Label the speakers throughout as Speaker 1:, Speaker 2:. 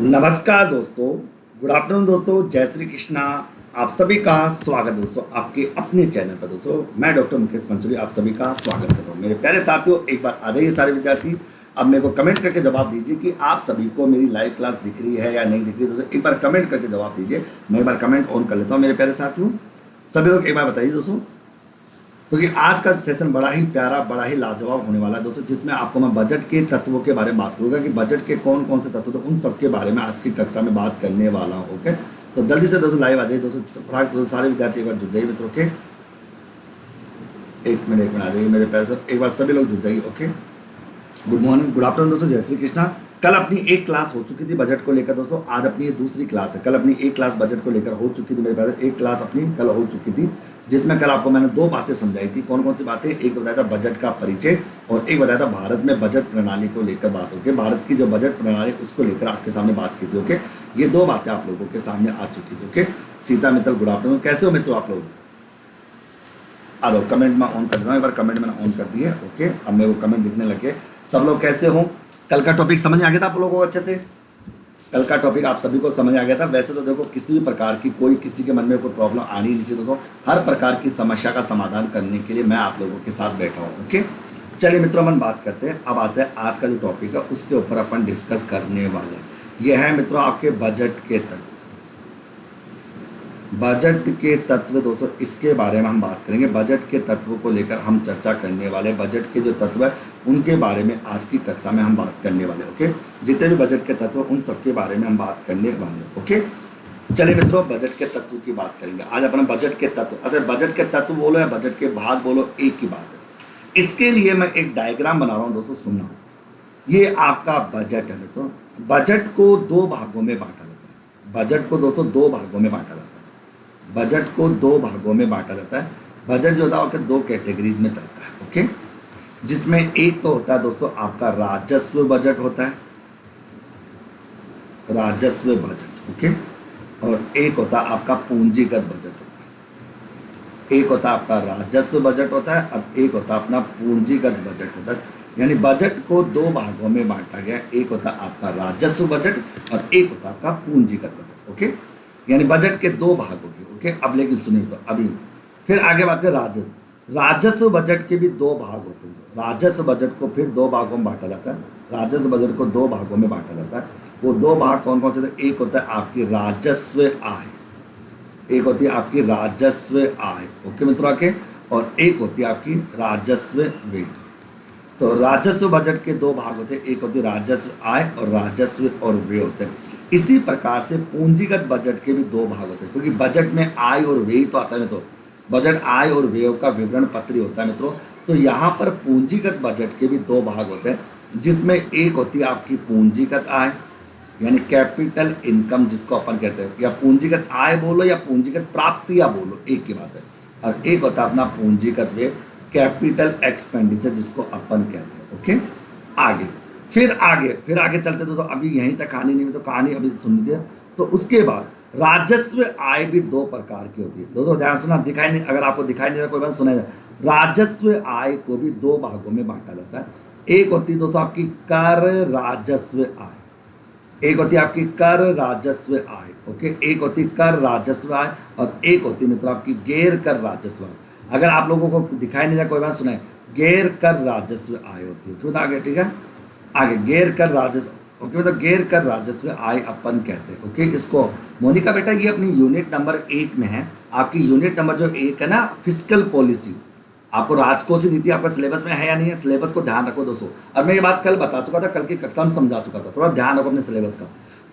Speaker 1: नमस्कार दोस्तों, good afternoon दोस्तों, जय श्री कृष्णा। आप सभी का स्वागत है दोस्तों आपके अपने चैनल पर। दोस्तों मैं डॉक्टर मुकेश पंचोली आप सभी का स्वागत करता हूँ। मेरे प्यारे साथियों, एक बार आ जाइए सारे विद्यार्थी, अब मेरे को कमेंट करके जवाब दीजिए कि आप सभी को मेरी लाइव क्लास दिख रही है या नहीं दिख रही है। दोस्तों एक बार कमेंट करके जवाब दीजिए, मैं एक बार कमेंट ऑन कर लेता हूँ। मेरे प्यारे साथियों सभी लोग एक बार बताइए दोस्तों, क्योंकि आज का सेशन बड़ा ही प्यारा, बड़ा ही लाजवाब होने वाला है दोस्तों, जिसमें आपको मैं बजट के तत्वों के बारे में बात करूंगा कि बजट के कौन कौन से तत्व, तो उन सब के बारे में आज की कक्षा में बात करने वाला हूँ। ओके, तो जल्दी से दोस्तों लाइव आ जाइए दोस्तों, सारे विद्यार्थी एक बार जुड़ जाइए मित्रों। ओके, एक मिनट आ जाइए मेरे पैसे, एक बार सभी लोग जुड़ जाइए। Okay, good morning, good afternoon दोस्तों, जय श्री कृष्णा। कल अपनी एक क्लास हो चुकी थी बजट को लेकर दोस्तों, आज अपनी ये दूसरी क्लास है। कल अपनी एक क्लास बजट को लेकर हो चुकी थी, मेरे पास एक क्लास अपनी कल हो चुकी थी, जिसमें कल आपको मैंने दो बातें समझाई थी। कौन कौन सी बातें? एक तो बताया था बजट का परिचय और एक बताया था भारत में बजट प्रणाली को लेकर बात। ओके, भारत की जो बजट प्रणाली उसको लेकर आपके सामने बात की थी। ओके, ये दो बातें आप लोगों के सामने आ चुकी थी। Okay, Sita Mittal good afternoon, कैसे हो मित्रों आप लोग? आ जाओ, कमेंट में ऑन कर देता हूँ, एक बार कमेंट मैंने ऑन कर दिए। ओके, अब मेरे को कमेंट दिखने लगे, सब लोग कैसे हो? कल का टॉपिक समझ आ गया था आप लोगों को अच्छे से? कल का टॉपिक आप सभी को समझ आ गया था? वैसे तो देखो, किसी भी प्रकार की कोई किसी के मन में कोई प्रॉब्लम आनी नहीं चाहिए दोस्तों। हर प्रकार की समस्या का समाधान करने के लिए मैं आप लोगों के साथ बैठा हूँ। ओके, चलिए मित्रों, अपन बात करते हैं। अब आते हैं आज का जो टॉपिक है उसके ऊपर अपन डिस्कस करने वाले हैं। यह है मित्रों आपके बजट के तत्व। बजट के तत्व दोस्तों, इसके बारे में हम बात करेंगे। बजट के तत्व को लेकर हम चर्चा करने वाले। बजट के जो तत्व है उनके बारे में आज की कक्षा में हम बात करने वाले। ओके, जितने भी बजट के तत्व उन सब के बारे में हम बात करने वाले। ओके, चलिए मित्रों, बजट के तत्व की बात करेंगे आज अपन। बजट के तत्व, अच्छा बजट के तत्व बोलो या बजट के भाग बोलो, एक ही बात है। इसके लिए मैं एक डायग्राम बना रहा हूँ दोस्तों, सुनना। ये आपका बजट है मित्रों। बजट को दो भागों में बांटा जाता है। बजट को दोस्तों दो भागों में बांटा जाता है। बजट को दो भागों में बांटा जाता है। बजट जो होता है आपके दो कैटेगरीज में चलता है। ओके, जिसमें एक तो होता है दोस्तों आपका राजस्व बजट होता है, राजस्व बजट। ओके, और एक होता है आपका पूंजीगत बजट होता है। एक होता है आपका राजस्व बजट होता है और एक होता है अपना पूंजीगत बजट होता है। यानी बजट को दो भागों में बांटा गया, एक होता है आपका राजस्व बजट और एक होता है आपका पूंजीगत बजट। ओके, यानी बजट के दो भाग हो गए। ओके, अब लेकिन सुनिए तो अभी फिर आगे बात करें। राजस्व बजट के भी दो भाग होते हैं। राजस्व बजट को फिर दो भागों में बांटा जाता है। राजस्व बजट को दो भागों में बांटा जाता है। वो दो भाग कौन कौन से थे? एक होता है आपकी राजस्व आय, एक होती है आपकी राजस्व आय। ओके मित्रों के, और एक होती है आपकी राजस्व व्यय। तो राजस्व बजट के दो भाग होते हैं, एक होती है राजस्व आय और राजस्व और व्यय होते हैं। इसी प्रकार से पूंजीगत बजट के भी दो भाग होते हैं, क्योंकि बजट में आय और व्यय तो आता है मित्रों। बजट आय और व्यय का विवरण पत्र होता है मित्रों। तो यहाँ पर पूंजीगत बजट के भी दो भाग होते हैं, जिसमें एक होती है आपकी पूंजीगत आय यानी कैपिटल इनकम जिसको अपन कहते हैं, या पूंजीगत आय बोलो या पूंजीगत प्राप्तियां बोलो, एक ही बात है। और एक होता है अपना पूंजीगत व्यय, कैपिटल एक्सपेंडिचर जिसको अपन कहते हैं। ओके, फिर आगे चलते दोस्तों। अभी यहीं तक कहानी नहीं, तो कहानी अभी सुन लीजिए। तो उसके बाद राजस्व आय भी दो प्रकार की होती है दोस्तों, ध्यान सुना। दिखाई नहीं, अगर आपको दिखाई नहीं दे कोई बात सुना जाए। राजस्व आय को भी दो भागों में बांटा जाता है। एक होती है दोस्तों आपकी कर राजस्व आय, एक होती है आपकी कर राजस्व आय। ओके, एक होती है कर राजस्व आय और एक होती है मित्रों आपकी गैर कर राजस्व आय। अगर आप लोगों को दिखाई नहीं दे कोई बात सुनाए, गैर कर राजस्व आय होती है। क्यों आगे, ठीक है, आगे गैर कर राजस्व। ओके, मतलब गैर कर राजस्व आय अपन कहते हैं। ओके, इसको मोनिका बेटा ये अपनी यूनिट नंबर 1 में है। आपकी यूनिट नंबर जो 1 है ना, फिस्कल पॉलिसी, आपको राजकोषीय नीति आपका सिलेबस में है या नहीं है? सिलेबस को ध्यान रखो दोस्तों। अब मैं ये बात कल बता चुका था, कल की कक्षा में समझा चुका था, थोड़ा ध्यान रखो अपने सिलेबस का।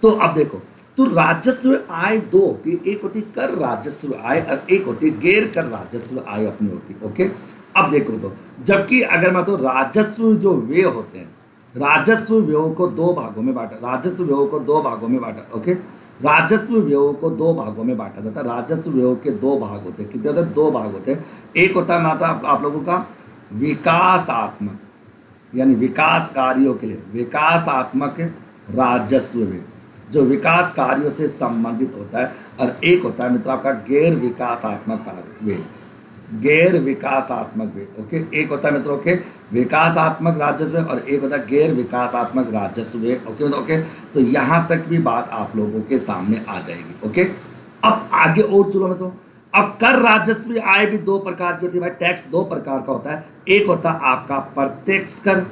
Speaker 1: तो अब देखो, तो राजस्व आय दो होती है, एक होती कर राजस्व आय और एक होती गैर कर राजस्व आय अपनी होती है। ओके, अब देखो तो, जबकि अगर मैं तो राजस्व जो व्यय होते हैं, राजस्व व्यय को दो भागों में बांटा, राजस्व व्यय को दो भागों में बांटा। ओके, राजस्व व्यय को दो भागों में बांटा जाता है। राजस्व व्यय के दो भाग होते हैं। कितने होते हैं? दो भाग होते हैं। एक होता है माता आप लोगों का विकासात्मक, यानी विकास कार्यों के लिए विकासात्मक राजस्व व्यय, जो विकास कार्यों से संबंधित होता है, और एक होता है मित्र आपका गैर विकासात्मक कार्य व्यय। गैर विकासात्मक व्यय। ओके, एक होता है मित्रों के विकासात्मक राजस्व और एक होता है गैर विकासात्मक राजस्व व्यय। ओके ओके, तो यहाँ तक भी बात आप लोगों के सामने आ जाएगी। ओके, अब आगे और चलो मित्रों, अब कर राजस्व आय भी दो प्रकार की होती है भाई। टैक्स दो प्रकार का होता है, एक होता है आपका प्रत्यक्ष कर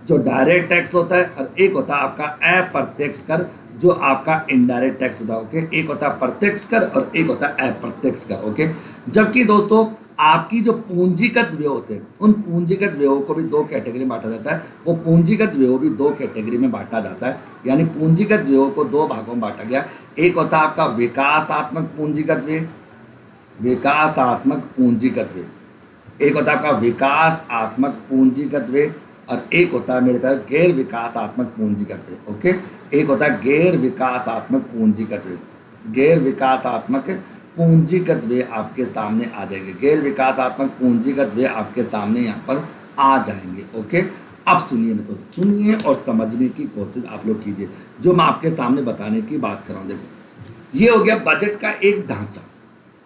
Speaker 1: जो डायरेक्ट टैक्स होता है, और एक होता है आपका अप्रत्यक्ष कर जो आपका इनडायरेक्ट टैक्स होता है। ओके, एक होता है प्रत्यक्ष कर और एक होता है अप्रत्यक्ष कर। ओके, जबकि दोस्तों आपकी जो पूंजीगत व्यय होते हैं उन पूंजीगत व्ययों को भी दो कैटेगरी में बांटा जाता है। वो पूंजीगत व्यय भी दो कैटेगरी में बांटा जाता है, यानी पूंजीगत व्ययों को दो भागों में बांटा गया। एक होता है आपका विकासात्मक पूंजीगत व्यय, विकासात्मक पूंजीगत व्यय, एक होता है आपका विकासात्मक पूंजीगत व्यय, और एक होता है मेरे पास गैर विकासात्मक पूंजीगत व्यय। ओके, एक होता है गैर विकासात्मक पूंजीगत व्यय। गैर विकासात्मक पूंजीगत व्यय आपके सामने आ जाएंगे, गैर विकासात्मक पूंजीगत व्यय आपके सामने यहाँ पर आ जाएंगे। ओके, अब सुनिए तो सुनिए और समझने की कोशिश आप लोग कीजिए जो मैं आपके सामने बताने की बात कर रहा हूँ। देखो, ये हो गया बजट का एक ढांचा।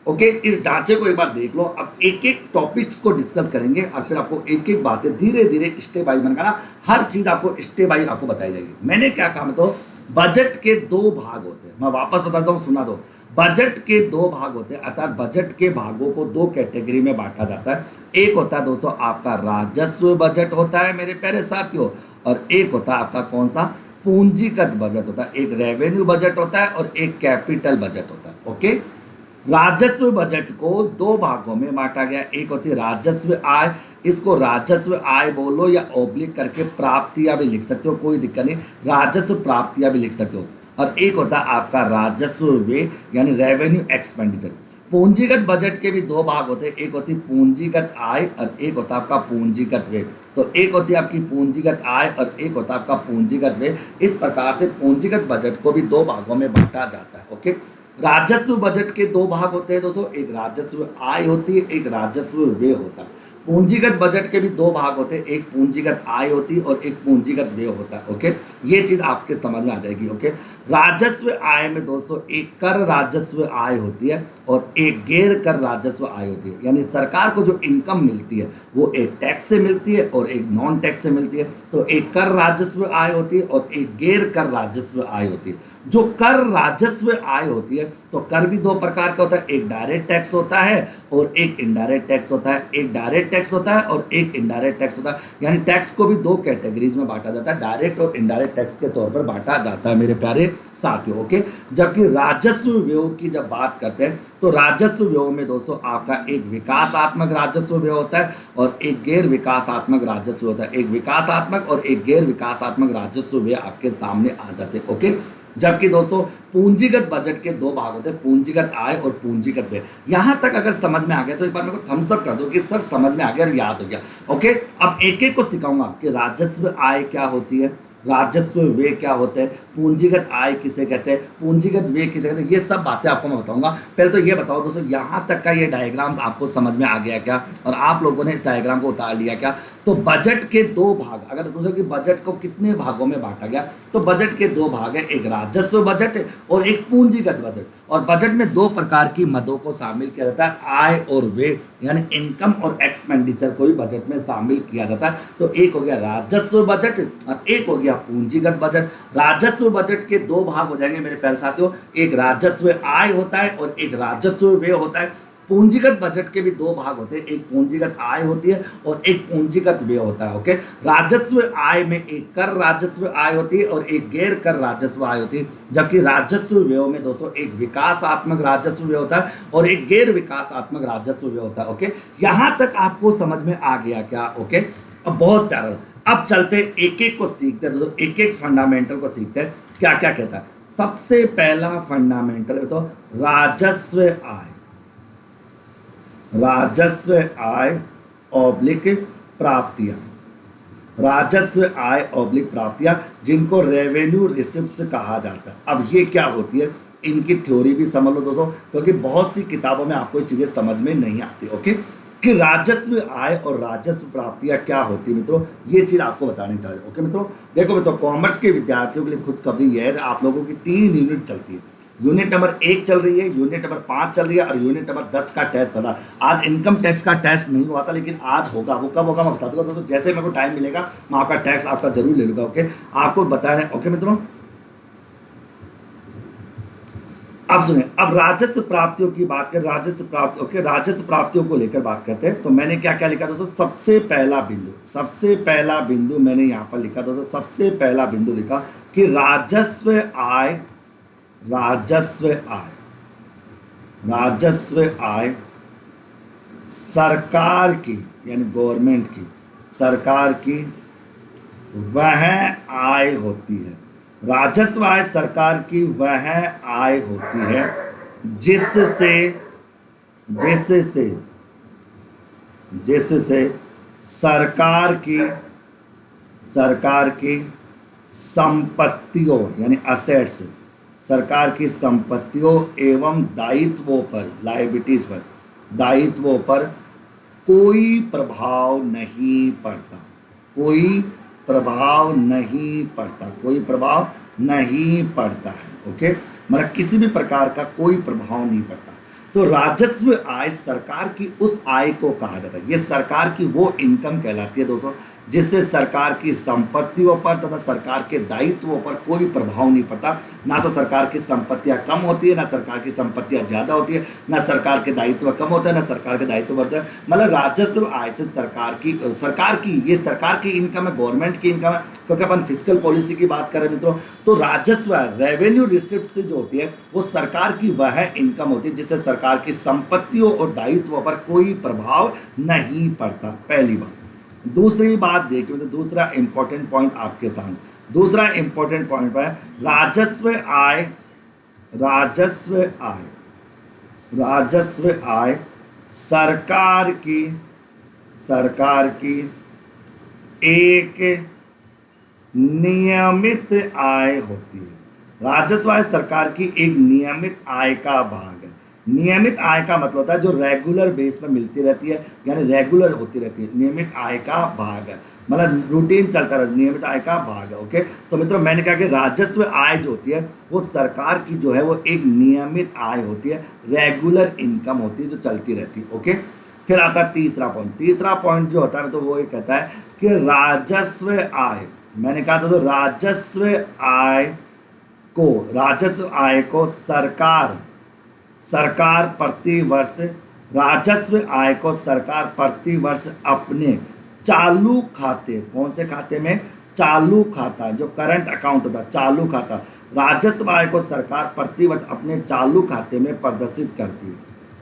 Speaker 1: ओके, इस ढांचे को एक बार देख लो। अब एक एक टॉपिक्स को डिस्कस करेंगे और फिर आपको एक एक बातें धीरे धीरे स्टेप बाई बनना, हर चीज आपको स्टेप बाई आपको बताई जाएगी। मैंने क्या कहा, तो बजट के दो भाग होते हैं। मैं वापस बताता हूँ, सुना दो। बजट के दो भाग होते हैं, अर्थात बजट के भागों को दो कैटेगरी में बांटा जाता है। एक होता है दोस्तों आपका राजस्व बजट होता है मेरे प्यारे साथियों, और एक होता है आपका कौन सा, पूंजीगत बजट होता है। एक रेवेन्यू बजट होता है और एक कैपिटल बजट होता है। ओके, राजस्व बजट को दो भागों में बांटा गया। एक होती है राजस्व आय, इसको राजस्व आय बोलो या ओब्लिक करके प्राप्तियां भी लिख सकते हो, कोई दिक्कत नहीं, राजस्व प्राप्तियां भी लिख सकते हो। और एक होता है आपका राजस्व व्यय यानी रेवेन्यू एक्सपेंडिचर। पूंजीगत बजट के भी दो भाग होते हैं, एक होती पूंजीगत आय और एक होता है आपका पूंजीगत व्यय। तो एक होती है आपकी पूंजीगत आय और एक होता है आपका पूंजीगत व्यय। इस प्रकार से पूंजीगत बजट को भी दो भागों में बांटा जाता है। ओके, राजस्व बजट के दो भाग होते हैं दोस्तों, एक राजस्व आय होती है, एक राजस्व व्यय होता है। पूंजीगत बजट के भी दो भाग होते हैं, एक पूंजीगत आय होती है और एक पूंजीगत व्यय होता है। ओके, ये चीज आपके समझ में आ जाएगी। ओके, राजस्व आय में दोस्तों एक कर राजस्व आय होती है और एक गैर कर राजस्व आय होती है, यानी सरकार को जो इनकम मिलती है वो एक टैक्स से मिलती है और एक नॉन टैक्स से मिलती है। तो एक कर राजस्व आय होती है और एक गैर कर राजस्व आय होती है। जो कर राजस्व आय होती है, तो कर भी दो प्रकार का होता है, एक डायरेक्ट टैक्स होता है और एक इनडायरेक्ट टैक्स होता है। एक डायरेक्ट टैक्स होता है और एक इनडायरेक्ट टैक्स होता है, यानी टैक्स को भी दो कैटेगरीज में बांटा जाता है, डायरेक्ट और इनडायरेक्ट टैक्स के तौर पर बांटा जाता है मेरे प्यारे साथियों। ओके, जबकि राजस्व व्यय की जब बात करते हैं तो राजस्व व्यय में दोस्तों आपका एक विकासात्मक राजस्व व्यय होता है और एक गैर विकासात्मक राजस्व होता है। एक विकासात्मक और एक गैर विकासात्मक राजस्व व्यय आपके सामने आ जाते हैं। ओके, जबकि दोस्तों पूंजीगत बजट के दो भाग होते हैं, पूंजीगत आय और पूंजीगत व्यय। यहां तक अगर समझ में आ गया तो एक बार मेरे को थम्स अप कर दो कि सर समझ में आ गया और याद हो गया। ओके, अब एक एक को सिखाऊंगा कि राजस्व आय क्या होती है, राजस्व व्यय क्या होते हैं, पूंजीगत आय किसे कहते हैं, पूंजीगत व्यय किसे कहते हैं, ये सब बातें आपको मैं बताऊंगा। पहले तो ये बताओ दोस्तों, यहाँ तक का ये डायग्राम आपको समझ में आ गया क्या, और आप लोगों ने इस डायग्राम को उतार लिया क्या। तो बजट के दो भाग, अगर सोचो कि बजट को कितने भागों में बांटा गया, तो बजट के दो भाग है, एक राजस्व बजट और एक पूंजीगत बजट। और बजट में दो प्रकार की मदों को शामिल किया जाता है, आय और व्यय, यानी इनकम और एक्सपेंडिचर को भी बजट में शामिल किया जाता है। तो एक हो गया राजस्व बजट और एक हो गया पूंजीगत बजट। राजस्व बजट के दो भाग हो जाएंगे मेरे प्यारे साथियों, एक राजस्व आय होता है और एक राजस्व व्यय होता है। पूंजीगत बजट के भी दो भाग होते हैं, एक पूंजीगत आय होती है और एक पूंजीगत व्यय होता है। ओके, राजस्व आय में एक कर राजस्व आय होती है और एक गैर कर राजस्व आय होती है, जबकि राजस्व व्यय में दोस्तों एक विकासात्मक राजस्व व्यय होता है और एक गैर विकासात्मक राजस्व व्यय होता है। ओके, यहां तक आपको समझ में आ गया क्या। ओके, अब बहुत प्यारा, अब चलते एक एक को सीखते हैं दोस्तों, एक एक फंडामेंटल को सीखते हैं क्या क्या कहता है। सबसे पहला फंडामेंटल तो राजस्व आय, राजस्व आय ऑब्लिक प्राप्तियां, राजस्व आय ऑब्लिक प्राप्तियां, जिनको रेवेन्यू रिसिप्ट्स कहा जाता है। अब ये क्या होती है, इनकी थ्योरी भी समझ लो दोस्तों, क्योंकि बहुत सी किताबों में आपको चीजें समझ में नहीं आती। ओके, कि राजस्व आय और राजस्व प्राप्तियां क्या होती है मित्रों, ये चीज आपको बतानी चाहिए। ओके मित्रों, देखो मित्रों, कॉमर्स के विद्यार्थियों के लिए खुशखबरी यह है, आप लोगों की 3 यूनिट चलती है। यूनिट नंबर 1 चल रही है, यूनिट नंबर 5 चल रही है और यूनिट नंबर 10 का टेस्ट चल रहा है। आज इनकम टैक्स का टेस्ट नहीं हुआ था, लेकिन आज होगा। वो कब होगा मैं बता दूंगा दोस्तों, जैसे मेरे को टाइम मिलेगा मैं आपका टैक्स आपका जरूर ले लूंगा। ओके, आपको बताया है। ओके मित्रों, अब सुने, अब राजस्व प्राप्तियों की बात करें। राजस्व प्राप्ति, ओके, राजस्व प्राप्तियों को लेकर बात करते हैं। तो मैंने क्या क्या लिखा दोस्तों, सबसे पहला बिंदु मैंने यहां पर लिखा दोस्तों, सबसे पहला बिंदु लिखा कि राजस्व आय सरकार की, यानी गवर्नमेंट की, सरकार की वह आय होती है। राजस्व आय सरकार की वह आय होती है जिससे सरकार की संपत्तियों, यानी असेट्स, सरकार की संपत्तियों एवं दायित्वों पर, लायबिलिटीज पर, दायित्वों पर कोई प्रभाव नहीं पड़ता, कोई प्रभाव नहीं पड़ता है। ओके, मतलब किसी भी प्रकार का कोई प्रभाव नहीं पड़ता। तो राजस्व आय सरकार की उस आय को कहा जाता है, ये सरकार की वो इनकम कहलाती है दोस्तों, जिससे सरकार की संपत्तियों पर तथा सरकार के दायित्वों पर कोई प्रभाव नहीं पड़ता। ना तो सरकार की संपत्तियां कम होती है, ना सरकार की संपत्तियां ज्यादा होती है, ना सरकार के दायित्व कम होते हैं, ना सरकार के दायित्व बढ़ते हैं। मतलब राजस्व आय से सरकार की इनकम है, गवर्नमेंट की इनकम है, क्योंकि अपन फिस्कल पॉलिसी की बात करें मित्रों, तो राजस्व रेवेन्यू रिसिप्ट से जो होती है वो सरकार की वह इनकम होती है जिससे सरकार की संपत्तियों और दायित्वों पर कोई प्रभाव नहीं पड़ता। पहली बात। दूसरी बात देखिए, तो दूसरा इंपॉर्टेंट पॉइंट आपके सामने, दूसरा इंपॉर्टेंट पॉइंट है राजस्व आय सरकार की एक नियमित आय होती है। राजस्व आय सरकार की एक नियमित आय का भाग है। नियमित आय का मतलब होता है जो रेगुलर बेस पर मिलती रहती है, यानी रेगुलर होती रहती है, नियमित आय का भाग है, मतलब रूटीन चलता रहता है, नियमित आय का भाग है। ओके, तो मित्रों मैंने कहा कि राजस्व आय जो होती है वो सरकार की जो है वो एक नियमित आय होती है, रेगुलर इनकम होती है जो चलती रहती है। ओके, फिर आता है तीसरा पॉइंट जो होता है तो वो ये कहता है कि राजस्व आय, मैंने कहा था तो राजस्व आय को सरकार प्रति वर्ष अपने चालू खाते, कौन से खाते में, चालू खाता, जो करंट अकाउंट होता है, चालू खाता, राजस्व आय को सरकार प्रति वर्ष अपने चालू खाते में प्रदर्शित करती है।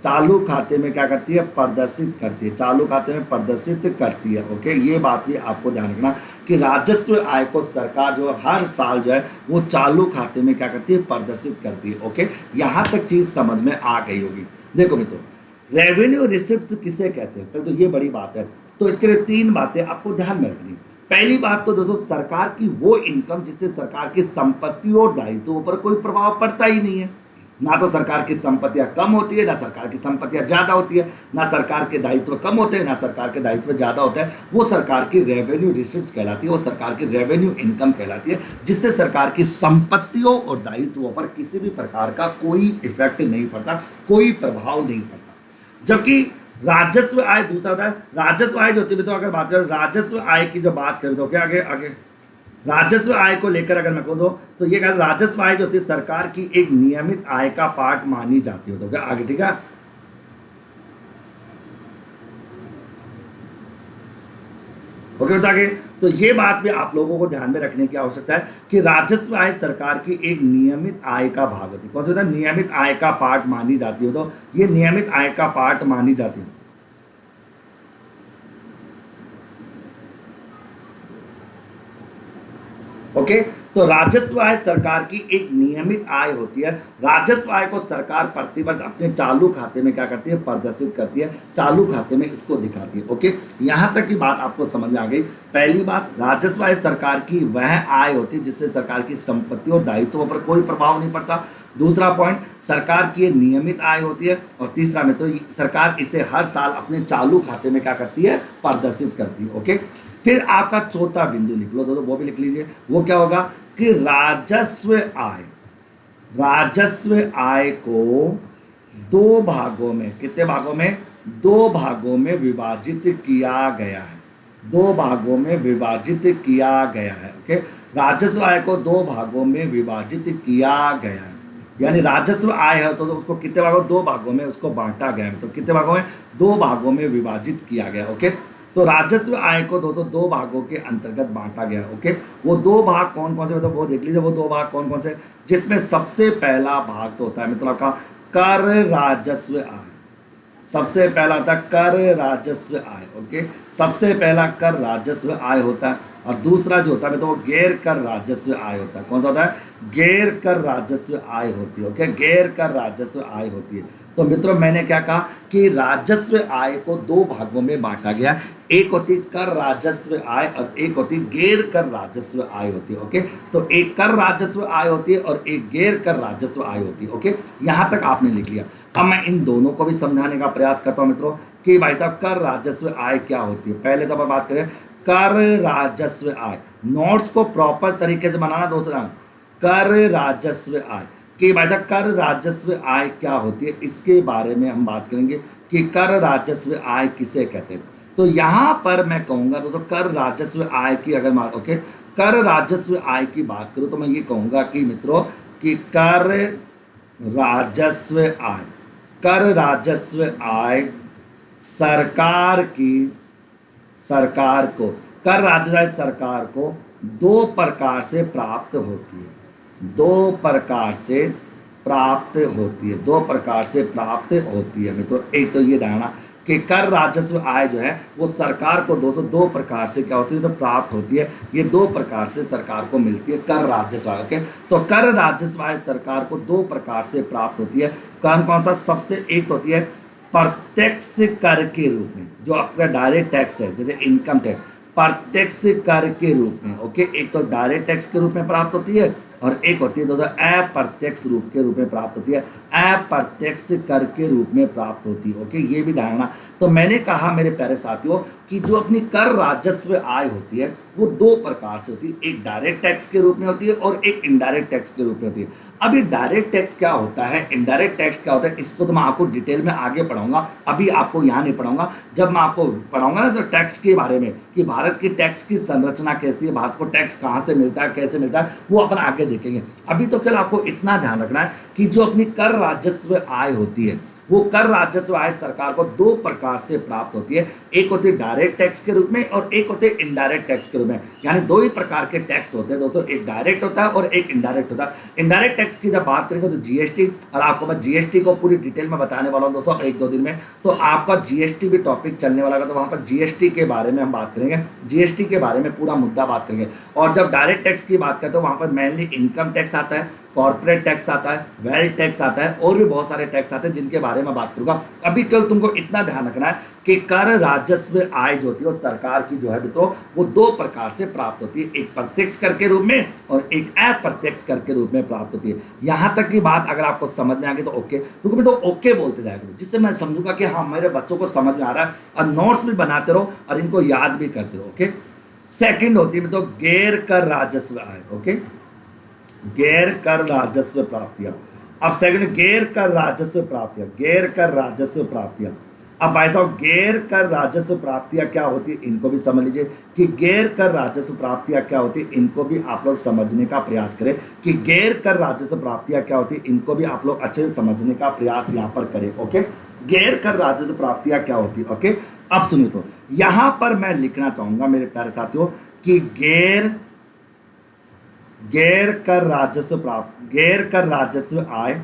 Speaker 1: चालू खाते में क्या करती है, प्रदर्शित करती है, चालू खाते में प्रदर्शित करती है। ओके, ये बात भी आपको ध्यान रखना कि राजस्व आय को सरकार जो है हर साल जो है वो चालू खाते में क्या करती है, प्रदर्शित करती है। ओके, यहाँ तक चीज समझ में आ गई होगी। देखो मित्रों, रेवेन्यू रिसिप्ट किसे कहते हैं, तो ये बड़ी बात है। तो इसके लिए 3 बातें आपको ध्यान में रखनी। पहली बात तो दोस्तों, सरकार की वो इनकम जिससे सरकार की संपत्ति और दायित्वों पर कोई प्रभाव पड़ता ही नहीं है। ना तो सरकार की संपत्तियां कम होती है, ना सरकार की संपत्तियां ज्यादा होती है, ना सरकार के दायित्व कम होते हैं, ना सरकार के दायित्व ज्यादा होते हैं। वो सरकार की रेवेन्यू रिसिप्ट कहलाती है, वो सरकार की रेवेन्यू इनकम कहलाती है, जिससे सरकार की संपत्तियों और दायित्वों पर किसी भी प्रकार का कोई इफेक्ट नहीं पड़ता, कोई प्रभाव नहीं पड़ता। जबकि राजस्व आय दूसरा होता है। राजस्व आय जो होती है, तो अगर बात करें राजस्व आय की, जो बात करें तो क्या आगे राजस्व आय को लेकर अगर मैं कहूँ तो ये कहते राजस्व आय जो होती है सरकार की एक नियमित आय का पार्ट मानी जाती है। तो क्या आगे, ठीक है। ओके, बता के तो ये बात भी आप लोगों को ध्यान में रखने की आवश्यकता है कि राजस्व आय सरकार की एक नियमित आय का भाग होती है। कौन सा होता है, नियमित आय का पार्ट मानी जाती है। तो ये नियमित आय का पार्ट मानी जाती है। ओके, तो राजस्व आय सरकार की एक नियमित आय होती है। राजस्व आय को सरकार प्रति वर्ष अपने चालू खाते में क्या करती है, प्रदर्शित करती है, चालू खाते में इसको दिखाती है। ओके, यहां तक की बात आपको समझ में आ गई। पहली बात, राजस्व आय सरकार की वह आय होती है जिससे सरकार की संपत्ति और दायित्वों पर कोई प्रभाव नहीं पड़ता। दूसरा पॉइंट, सरकार की नियमित आय होती है। और तीसरा में तो सरकार इसे हर साल अपने चालू खाते में क्या करती है, प्रदर्शित करती है। ओके, फिर आपका चौथा बिंदु लिख लो, वो भी लिख लीजिए। वो क्या होगा कि राजस्व राजस्व आय को दो भागों में, कितने भागों में, दो भागों में विभाजित किया गया है, दो भागों में विभाजित किया गया है। ओके, राजस्व आय को दो भागों में विभाजित किया गया है, यानी राजस्व आय है तो उसको कितने भागों, दो भागों में उसको बांटा गया है, तो कितने भागों में, दो भागों में विभाजित किया गया। ओके, तो राजस्व आय को दोस्तों दो भागों के अंतर्गत बांटा गया। ओके, वो दो भाग कौन कौन से, मतलब वो देख लीजिए, वो दो भाग कौन कौन से, जिसमें सबसे पहला भाग तो होता है मतलब आपका कर राजस्व आय, सबसे पहला होता है कर राजस्व आय। ओके, सबसे पहला कर राजस्व आय होता है, और दूसरा जो होता है तो वो गैर कर राजस्व आय होता है। कौन सा होता है, गैर कर राजस्व आय होती है। ओके, गैर कर राजस्व आय होती है। तो मित्रों मैंने क्या कहा कि राजस्व आय को दो भागों में बांटा गया, एक होती कर राजस्व आय और एक होती गैर कर राजस्व आय होती है। ओके, तो एक कर राजस्व आय होती है और एक गैर कर राजस्व आय होती है। ओके, यहाँ तक आपने लिख लिया। अब मैं इन दोनों को भी समझाने का प्रयास करता हूँ मित्रों कि भाई साहब कर राजस्व आय क्या होती है। पहले तो अपन बात करें कर राजस्व आय, नोट्स को प्रॉपर तरीके से बनाना दोस्तों। कर राजस्व आय कि भाई साहब कर राजस्व आय क्या होती है, इसके बारे में हम बात करेंगे कि कर राजस्व आय किसे कहते हैं। तो यहाँ पर मैं कहूँगा दोस्तों कर राजस्व आय की अगर मैं ओके कर राजस्व आय की बात करूँ तो मैं ये कहूँगा कि मित्रों कि कर राजस्व आय, कर राजस्व आय सरकार की, सरकार को, कर राजस्व आय सरकार को दो प्रकार से प्राप्त होती है, दो प्रकार से प्राप्त होती है, दो प्रकार से प्राप्त होती है मित्रों। एक तो ये धारणा कि कर राजस्व आय जो है वो सरकार को दोस्तों दो प्रकार से क्या होती है, तो प्राप्त होती है। ये दो प्रकार से सरकार को मिलती है कर राजस्व आय। ओके, तो कर राजस्व आय सरकार को दो प्रकार से प्राप्त होती है। कौन कौन सा, सबसे एक होती है प्रत्यक्ष कर के रूप में, जो आपका डायरेक्ट टैक्स है जैसे इनकम टैक्स, प्रत्यक्ष कर के रूप में। ओके, एक तो डायरेक्ट टैक्स के रूप में प्राप्त होती है और एक होती है दोस्तों अप्रत्यक्ष रूप के रूप में प्राप्त होती है, अप्रत्यक्ष कर के रूप में प्राप्त होती है। ओके, ये भी धारणा। तो मैंने कहा मेरे प्यारे साथियों कि जो अपनी कर राजस्व आय होती है वो दो प्रकार से होती है, एक डायरेक्ट टैक्स के रूप में होती है और एक इनडायरेक्ट टैक्स के रूप में होती है। अब ये डायरेक्ट टैक्स क्या होता है, इनडायरेक्ट टैक्स क्या होता है, इसको तो मैं आपको डिटेल में आगे पढ़ाऊंगा, अभी आपको यहाँ नहीं पढ़ाऊंगा। जब मैं आपको पढ़ाऊंगा ना तो टैक्स के बारे में कि भारत की टैक्स की संरचना कैसी है, भारत को टैक्स कहाँ से मिलता है, कैसे मिलता है, वो अपन आगे देखेंगे। अभी तो केवल आपको इतना ध्यान रखना है कि जो अपनी कर राजस्व आय होती है वो कर राजस्व आय सरकार को दो प्रकार से प्राप्त होती है, एक होती है डायरेक्ट टैक्स के रूप में और एक होते हैं इनडायरेक्ट टैक्स के रूप में। यानी दो ही प्रकार के टैक्स होते हैं दोस्तों, एक डायरेक्ट होता है और एक इनडायरेक्ट होता है। इनडायरेक्ट टैक्स की जब बात करेंगे तो जीएसटी, और आपको मैं जीएसटी को पूरी डिटेल में बताने वाला हूँ दोस्तों एक दो दिन में, तो आपका जीएसटी भी टॉपिक चलने वाला है, तो वहाँ पर जीएसटी के बारे में हम बात करेंगे, जीएसटी के बारे में पूरा मुद्दा बात करेंगे। और जब डायरेक्ट टैक्स की बात करते हैं तो वहाँ पर मेनली इनकम टैक्स आता है, कॉर्पोरेट टैक्स आता है, वेल्थ टैक्स आता है और भी बहुत सारे टैक्स आते हैं जिनके बारे में बात करूंगा। अभी कल तुमको इतना ध्यान रखना है कि कर राजस्व आय जो होती है और सरकार की जो है मित्रों वो दो प्रकार से प्राप्त होती है, एक प्रत्यक्ष कर के रूप में और एक अप्रत्यक्ष कर के रूप में प्राप्त होती है। यहाँ तक की बात अगर आपको समझ में आ गई तो ओके, तुमको तो ओके बोलते जाया करो, जिससे मैं समझूंगा कि हाँ मेरे बच्चों को समझ में आ रहा है, और नोट्स भी बनाते रहो और इनको याद भी करते रहो। ओके, सेकेंड होती है तो गैर कर राजस्व आय। ओके, गैर कर राजस्व प्राप्तियां। अब सेकंड गैर कर राजस्व प्राप्तियां, गैर कर राजस्व प्राप्तियां। अब भाई साहब गैर कर राजस्व प्राप्तियां क्या होती है, इनको भी समझ लीजिए कि गैर कर राजस्व प्राप्तियां क्या होती है, इनको भी आप लोग समझने का प्रयास करें कि गैर कर राजस्व प्राप्तियां क्या होती है, इनको भी आप लोग अच्छे से समझने का प्रयास यहाँ पर करें। ओके, गैर कर राजस्व प्राप्तियां क्या होती है। ओके, अब सुनिए, तो यहाँ पर मैं लिखना चाहूंगा मेरे प्यारे साथियों कि गैर कर राजस्व प्राप्त, गैर कर राजस्व आय,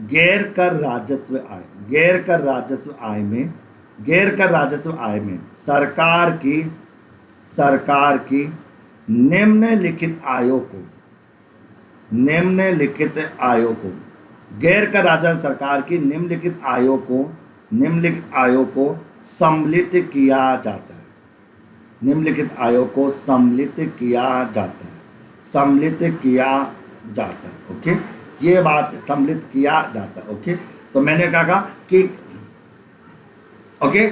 Speaker 1: गैर कर राजस्व आय, गैर कर राजस्व आय में, गैर कर राजस्व आय में सरकार की निम्नलिखित आयों को, निम्नलिखित आयों को, गैर कर राजस्व सरकार की निम्नलिखित आयों को सम्मिलित किया जाता है, निम्नलिखित आयों को सम्मिलित किया जाता है, सम्मिलित किया जाता है। ओके, ये बात सम्मिलित किया जाता है। ओके, तो मैंने कहा कि ओके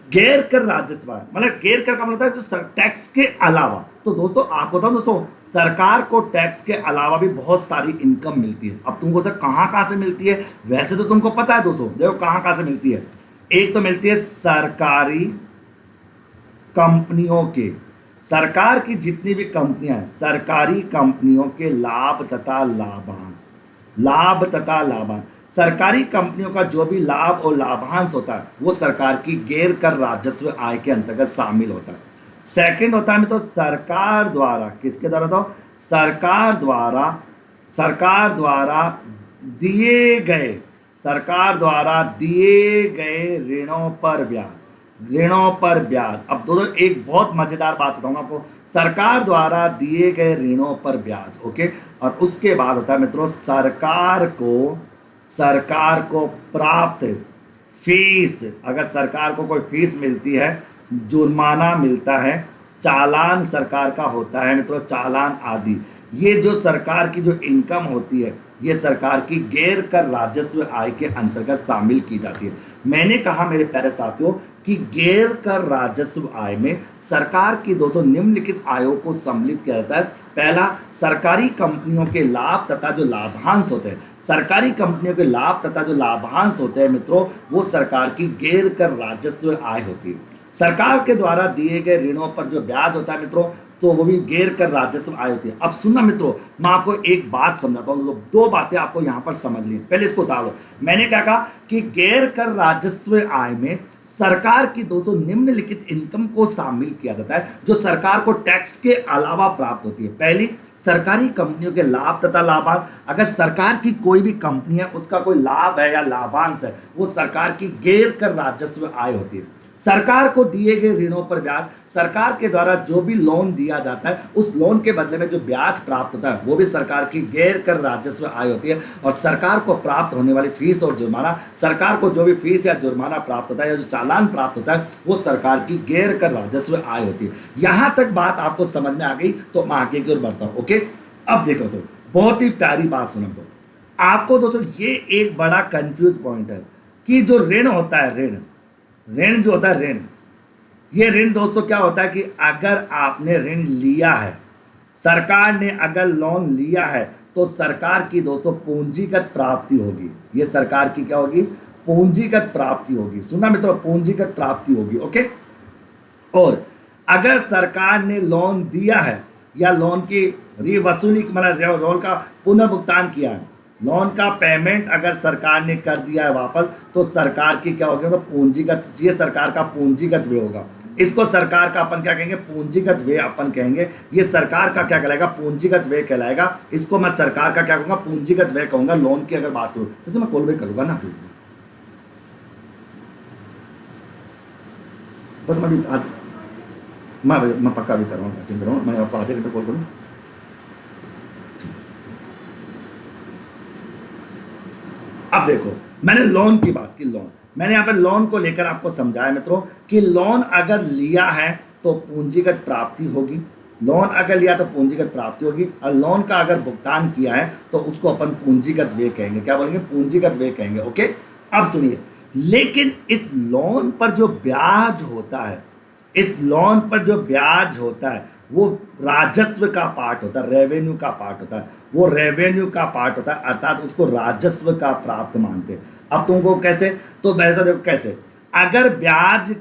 Speaker 1: गैर कर राजस्व मतलब गैर कर का मतलब होता है जो टैक्स के अलावा। तो दोस्तों आपको बताओ दोस्तों, सरकार को टैक्स के अलावा भी बहुत सारी इनकम मिलती है। अब तुमको सर कहाँ कहाँ से मिलती है, वैसे तो तुमको पता है दोस्तों, देखो कहाँ कहाँ से मिलती है। एक तो मिलती है सरकारी कंपनियों के, सरकार की जितनी भी कंपनियां हैं, सरकारी कंपनियों के लाभ तथा लाभांश, लाभ तथा लाभांश, सरकारी कंपनियों का जो भी लाभ और लाभांश होता है वो सरकार की गैर कर राजस्व आय के अंतर्गत शामिल होता है। सेकंड होता है तो सरकार द्वारा, किसके द्वारा, तो सरकार द्वारा दिए गए, सरकार द्वारा दिए गए ऋणों पर ब्याज, ऋणों पर ब्याज। अब दोस्तों एक बहुत मजेदार बात बताऊंगा आपको, सरकार द्वारा दिए गए ऋणों पर ब्याज, ओके। और उसके बाद होता है मित्रों सरकार को प्राप्त फीस, अगर सरकार को कोई फीस मिलती है, जुर्माना मिलता है, चालान सरकार का होता है मित्रों, चालान आदि, ये जो सरकार की जो इनकम होती है ये सरकार की गैर कर राजस्व आय के अंतर्गत शामिल की जाती है। मैंने कहा मेरे प्यारे साथियों कि गैर कर राजस्व आय में सरकार की दोस्तों निम्नलिखित आयों को सम्मिलित किया जाता है। पहला, सरकारी कंपनियों के लाभ तथा जो लाभांश होते हैं, सरकारी कंपनियों के लाभ तथा जो लाभांश होते हैं मित्रों वो सरकार की गैर कर राजस्व आय होती है। सरकार के द्वारा दिए गए ऋणों पर जो ब्याज होता है मित्रों तो वो भी गैर कर राजस्व आय होती है। अब सुनना मित्रों, मैं आपको एक बात समझाता हूँ, दो बातें आपको यहाँ पर समझ ली, पहले इसको उतारो। मैंने क्या कहा कि गैर कर राजस्व आय में सरकार की दोस्तों निम्नलिखित इनकम को शामिल किया जाता है जो सरकार को टैक्स के अलावा प्राप्त होती है। पहली, सरकारी कंपनियों के लाभ तथा लाभांश, अगर सरकार की कोई भी कंपनी है उसका कोई लाभ है या लाभांश है वो सरकार की गैर कर राजस्व आय होती है। सरकार को दिए गए ऋणों पर ब्याज, सरकार के द्वारा जो भी लोन दिया जाता है उस लोन के बदले में जो ब्याज प्राप्त होता है वो भी सरकार की गैर कर राजस्व आय होती है। और सरकार को प्राप्त होने वाली फीस और जुर्माना, सरकार को जो भी फीस या जुर्माना प्राप्त होता है या जो चालान प्राप्त होता है वो सरकार की गैर कर राजस्व आय होती है। यहाँ तक बात आपको समझ में आ गई तो मैं आगे की ओर बढ़ता हूँ, ओके। अब देखो तो बहुत ही प्यारी बात सुनो, तो आपको दोस्तों ये एक बड़ा कंफ्यूज पॉइंट है कि जो ऋण होता है, ऋण जो होता है, ऋण, ये ऋण दोस्तों क्या होता है कि अगर आपने ऋण लिया है, सरकार ने अगर लोन लिया है तो सरकार की दोस्तों पूंजीगत प्राप्ति होगी। ये सरकार की क्या होगी, पूंजीगत प्राप्ति होगी। सुना मित्रों, पूंजीगत प्राप्ति होगी, ओके। और अगर सरकार ने लोन दिया है या लोन की रिवसूली मतलब लोन का पुनर्भुगतान किया है, लोन का पेमेंट अगर सरकार ने कर दिया है वापस तो सरकार की क्या होगी, तो पूंजीगत, ये सरकार का पूंजीगत व्यय होगा। इसको सरकार का अपन क्या कहेंगे, पूंजीगत व्यय अपन कहेंगे। ये सरकार का क्या कहलाएगा, पूंजीगत व्यय कहलाएगा। इसको मैं सरकार का क्या कहूँगा, पूंजीगत व्यय कहूँगा। लोन की अगर बात करूँ सच मैं कॉल बैक करूँगा ना, बस मैं पक्का भी कर रहा हूँ, मैं आपको आधे घंटे कॉल करूँ। अब देखो मैंने लोन की बात की, लोन, मैंने यहाँ पे लोन को लेकर आपको समझाया मित्रों कि लोन अगर लिया है तो पूंजीगत प्राप्ति होगी, लोन अगर लिया तो पूंजीगत प्राप्ति होगी। और लोन का अगर भुगतान किया है तो उसको अपन पूंजीगत व्यय कहेंगे। क्या बोलेंगे, पूंजीगत व्यय कहेंगे, ओके। अब सुनिए, लेकिन इस लोन पर जो ब्याज होता है, इस लोन पर जो ब्याज होता है वो राजस्व का पार्ट होता है, रेवेन्यू का पार्ट होता है, वो रेवेन्यू का पार्ट होता है, अर्थात उसको राजस्व का प्राप्त मानते हैं। अब तुमको कैसे, तो वैसा देखो कैसे, अगर ब्याज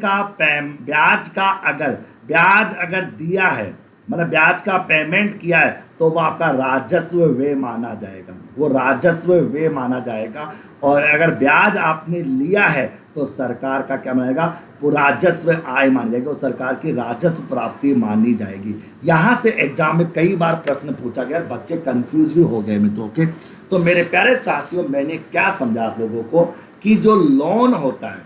Speaker 1: अगर दिया है, मतलब ब्याज का पेमेंट किया है तो वो आपका राजस्व व्यय माना जाएगा, वो राजस्व व्यय माना जाएगा। और अगर ब्याज आपने लिया है तो सरकार का क्या मानेगा, राजस्व आय मानी जाएगी और सरकार की राजस्व प्राप्ति मानी जाएगी। यहाँ से एग्जाम में कई बार प्रश्न पूछा गया, बच्चे कंफ्यूज भी हो गए मित्रों के। तो मेरे प्यारे साथियों, मैंने क्या समझा आप लोगों को कि जो लोन होता है,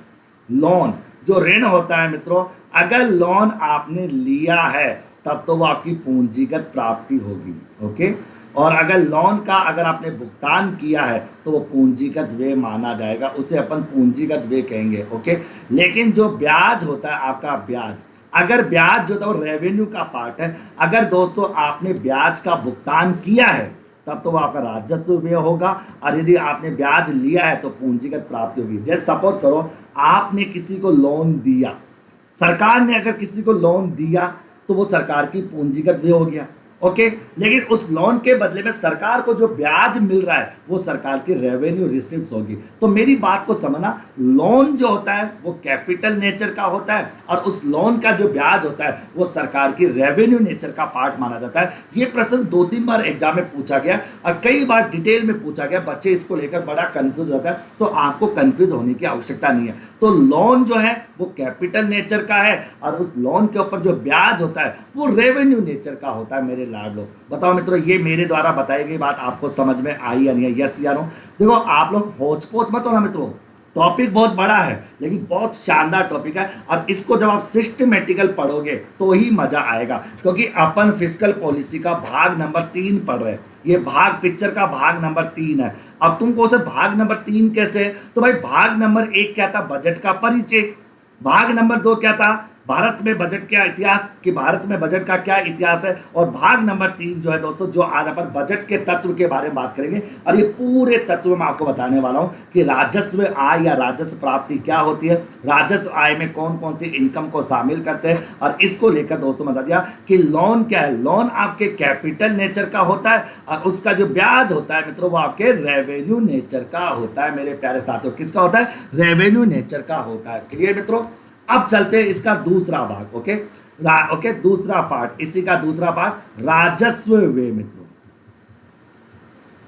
Speaker 1: लोन जो ऋण होता है मित्रों, अगर लोन आपने लिया है तब तो वो आपकी पूंजीगत प्राप्ति होगी, ओके। और अगर लोन का अगर आपने भुगतान किया है तो वो पूंजीगत व्यय माना जाएगा, उसे अपन पूंजीगत व्यय कहेंगे, ओके। लेकिन जो ब्याज होता है आपका ब्याज, अगर ब्याज जो था वो रेवेन्यू का पार्ट है, अगर दोस्तों आपने ब्याज का भुगतान किया है तब तो वो आपका राजस्व व्यय होगा। और यदि आपने ब्याज लिया है तो पूंजीगत प्राप्ति होगी। जैसे सपोज करो आपने किसी को लोन दिया, सरकार ने अगर किसी को लोन दिया तो वो सरकार की पूंजीगत व्यय हो गया। ओके। लेकिन उस लोन के बदले में सरकार को जो ब्याज मिल रहा है वो सरकार की रेवेन्यू रिसिप्ट्स होगी। तो मेरी बात को समझना, लोन जो होता है वो कैपिटल नेचर का होता है और उस लोन का जो ब्याज होता है वो सरकार की रेवेन्यू नेचर का पार्ट माना जाता है। ये प्रश्न 2-3 बार एग्जाम में पूछा गया और कई बार डिटेल में पूछा गया, बच्चे इसको लेकर बड़ा कंफ्यूज होता है। तो आपको कंफ्यूज होने की आवश्यकता नहीं है। तो लोन जो है वो कैपिटल नेचर का है और उस लोन के ऊपर जो ब्याज होता है वो रेवेन्यू नेचर का होता है। मेरे लाड लोग बताओ मित्रों, ये मेरे द्वारा बताई गई बात आपको समझ में आई या नहीं है? यस या नो? देखो आप लोग होच पोच मत हो ना मित्रों, टॉपिक बहुत बड़ा है लेकिन बहुत शानदार टॉपिक है और इसको जब आप सिस्टमेटिकल पढ़ोगे तो ही मजा आएगा, क्योंकि अपन फिस्कल पॉलिसी का भाग नंबर 3 पढ़ रहे हैं। ये भाग पिक्चर का भाग नंबर 3 है। अब तुमको से भाग नंबर 3 कैसे है? तो भाई भाग नंबर 1 क्या था? बजट का परिचय। भाग नंबर 2 क्या था? भारत में बजट का इतिहास, कि भारत में बजट का क्या इतिहास है। और भाग नंबर 3 जो है दोस्तों, जो आज अपन बजट के तत्व के बारे में बात करेंगे और ये पूरे तत्व में आपको बताने वाला हूं कि राजस्व आय या राजस्व प्राप्ति क्या होती है, राजस्व आय में कौन कौन सी इनकम को शामिल करते हैं। और इसको लेकर दोस्तों बता दिया कि लोन क्या है। लोन आपके कैपिटल नेचर का होता है और उसका जो ब्याज होता है मित्रों वो आपके रेवेन्यू नेचर का होता है। मेरे प्यारे साथियों, किसका होता है? रेवेन्यू नेचर का होता है। क्लियर मित्रों? अब चलते हैं इसका दूसरा भाग। ओके ओके, दूसरा पार्ट, इसी का दूसरा पार्ट राजस्व व्यय मित्रों।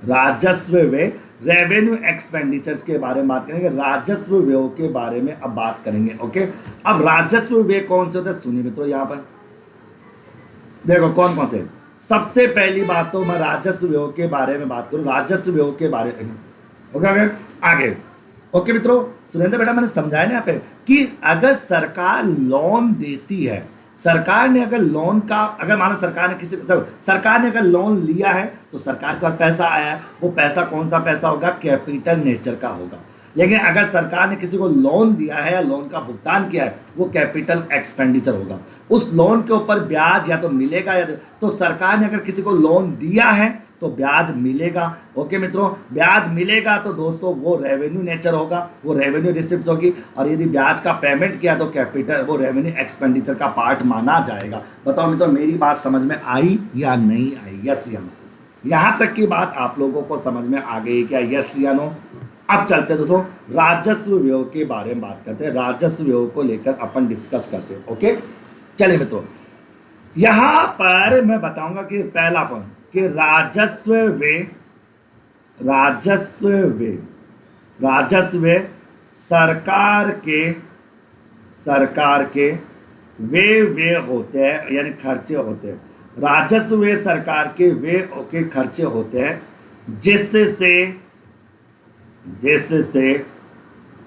Speaker 1: राजस्व व्यय, रेवेन्यू एक्सपेंडिचर्स के बारे में बात करेंगे, राजस्व व्यय के बारे में अब बात करेंगे। ओके, अब राजस्व व्यय कौन से होते हैं सुनिए मित्रों। यहां पर देखो कौन कौन से। सबसे पहली बात तो मैं राजस्व व्यय के बारे में बात करूं, राजस्व व्यय के बारे में। ओके आगे। ओके मित्रों, सुरेंद्र बेटा मैंने समझाया ना यहाँ पे कि अगर सरकार लोन देती है, सरकार ने अगर लोन का, अगर मानो सरकार ने सरकार ने अगर लोन लिया है तो सरकार के पास पैसा आया है, वो पैसा कौन सा पैसा होगा? कैपिटल नेचर का होगा। लेकिन अगर सरकार ने किसी को लोन दिया है या लोन का भुगतान किया है वो कैपिटल एक्सपेंडिचर होगा। उस लोन के ऊपर ब्याज या तो मिलेगा या तो सरकार ने अगर किसी को लोन दिया है तो ब्याज मिलेगा। ओके मित्रों, ब्याज मिलेगा तो दोस्तों वो रेवेन्यू नेचर होगा, वो रेवेन्यू रिसिप्ट होगी। और यदि ब्याज का पेमेंट किया तो कैपिटल, वो रेवेन्यू एक्सपेंडिचर का पार्ट माना जाएगा। बताओ मित्रों, मेरी बात समझ में आई या नहीं आई? यस या नो? यहाँ तक की बात आप लोगों को समझ में आ गई क्या? यस या नो? अब चलते हैं दोस्तों राजस्व व्यय के बारे में बात करते हैं। राजस्व व्यय को लेकर अपन डिस्कस करते हैं। ओके चलिए मित्रों, यहां पर मैं बताऊंगा कि पहला पॉइंट कि राजस्व व्यय, राजस्व व्यय, राजस्व व्यय सरकार के व्यय होते हैं, यानी खर्चे होते हैं। राजस्व व्यय सरकार के व्यय के खर्चे होते हैं जिससे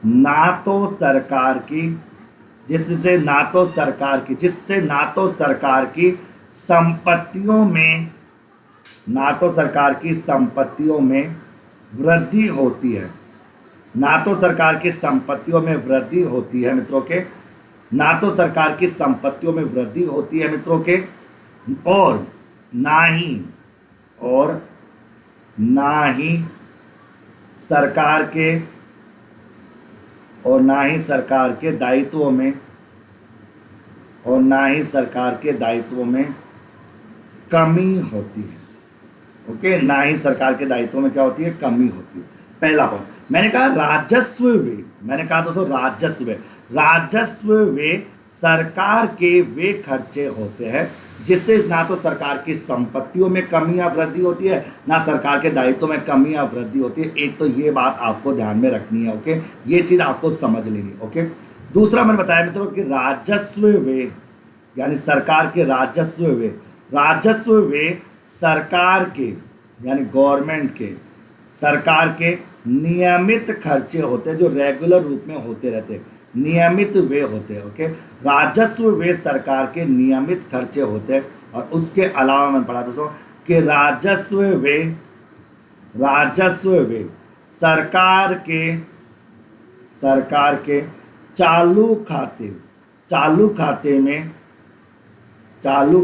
Speaker 1: ना तो सरकार की संपत्तियों में वृद्धि होती है, ना तो सरकार की संपत्तियों में वृद्धि होती है मित्रों के, ना तो सरकार की संपत्तियों में वृद्धि होती है मित्रों के, और ना ही सरकार के दायित्वों में, और ना ही सरकार के दायित्वों में कमी होती है। ओके, ना ही सरकार के दायित्वों में क्या होती है? कमी होती है। पहला पॉइंट मैंने कहा राजस्व व्यय, मैंने कहा दोस्तों राजस्व व्यय सरकार के वे खर्चे होते हैं जिससे ना तो सरकार की संपत्तियों में कमी या वृद्धि होती है, ना सरकार के दायित्वों में कमी या वृद्धि होती है। एक तो ये बात आपको ध्यान में रखनी है। ओके, ये चीज आपको समझ लेनी। ओके, दूसरा मैंने बताया मित्रों कि राजस्व व्यय यानी सरकार के राजस्व व्यय सरकार के यानी गवर्नमेंट के, सरकार के नियमित खर्चे होते हैं जो रेगुलर रूप में होते रहते हैं, नियमित व्यय होते हैं। ओके, राजस्व व्यय सरकार के नियमित खर्चे होते हैं। और उसके अलावा मैंने पढ़ा दोस्तों कि राजस्व व्यय सरकार के चालू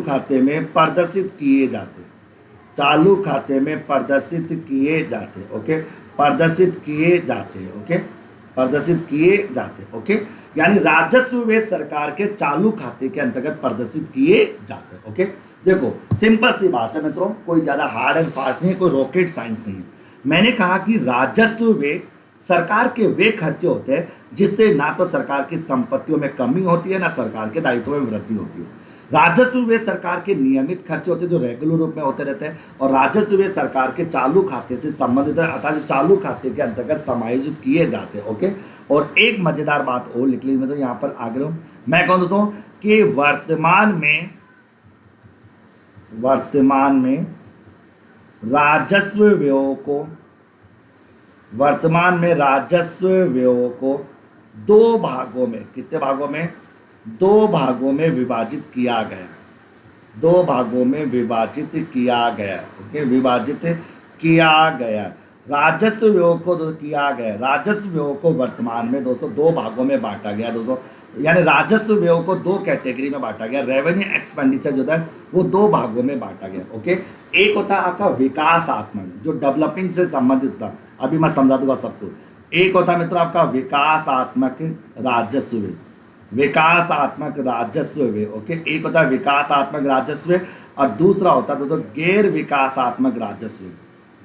Speaker 1: खाते में प्रदर्शित किए जाते, चालू खाते में प्रदर्शित किए जाते। ओके, प्रदर्शित किए जाते। ओके, प्रदर्शित किए जाते। ओके, यानी राजस्व व्यय सरकार के चालू खाते के अंतर्गत प्रदर्शित किए जाते हैं। ओके, देखो सिंपल सी बात है मित्रों, कोई ज्यादा हार्ड एंड फास्ट नहीं है, कोई रॉकेट साइंस नहीं है। मैंने कहा कि राजस्व वे सरकार के वे खर्चे होते हैं जिससे ना तो सरकार की संपत्तियों में कमी होती है ना सरकार के दायित्वों में वृद्धि होती है। राजस्व वे सरकार के नियमित खर्चे होते हैं जो रेगुलर रूप में होते रहते हैं, और राजस्व वे सरकार के चालू खाते से संबंधित है, अर्थात जो चालू खाते के अंतर्गत समायोजित किए जाते हैं। ओके, और एक मजेदार बात और लिख ली मैं तो यहाँ पर आगे रहूं। मैं कहूँ दोस्तों कि वर्तमान में राजस्व व्ययों को दो भागों में, कितने भागों में, दो भागों में विभाजित किया गया, दो भागों में विभाजित किया गया। ओके, विभाजित किया गया राजस्व व्ययों को किया गया। राजस्व व्ययों को वर्तमान में दोस्तों दो भागों में बांटा गया दोस्तों, यानी राजस्व व्ययों को दो कैटेगरी में बांटा गया। रेवेन्यू एक्सपेंडिचर जो है वो दो भागों में बांटा गया। ओके, एक होता है आपका विकासात्मक जो डेवलपिंग से संबंधित होता, अभी मैं समझा दूंगा सबको। एक होता है मित्रों आपका विकासात्मक राजस्व व्यय, विकासात्मक राजस्व व्यय। ओके, एक होता है विकासात्मक राजस्व व्यय और दूसरा होता है दोस्तों गैर विकासात्मक राजस्व व्यय,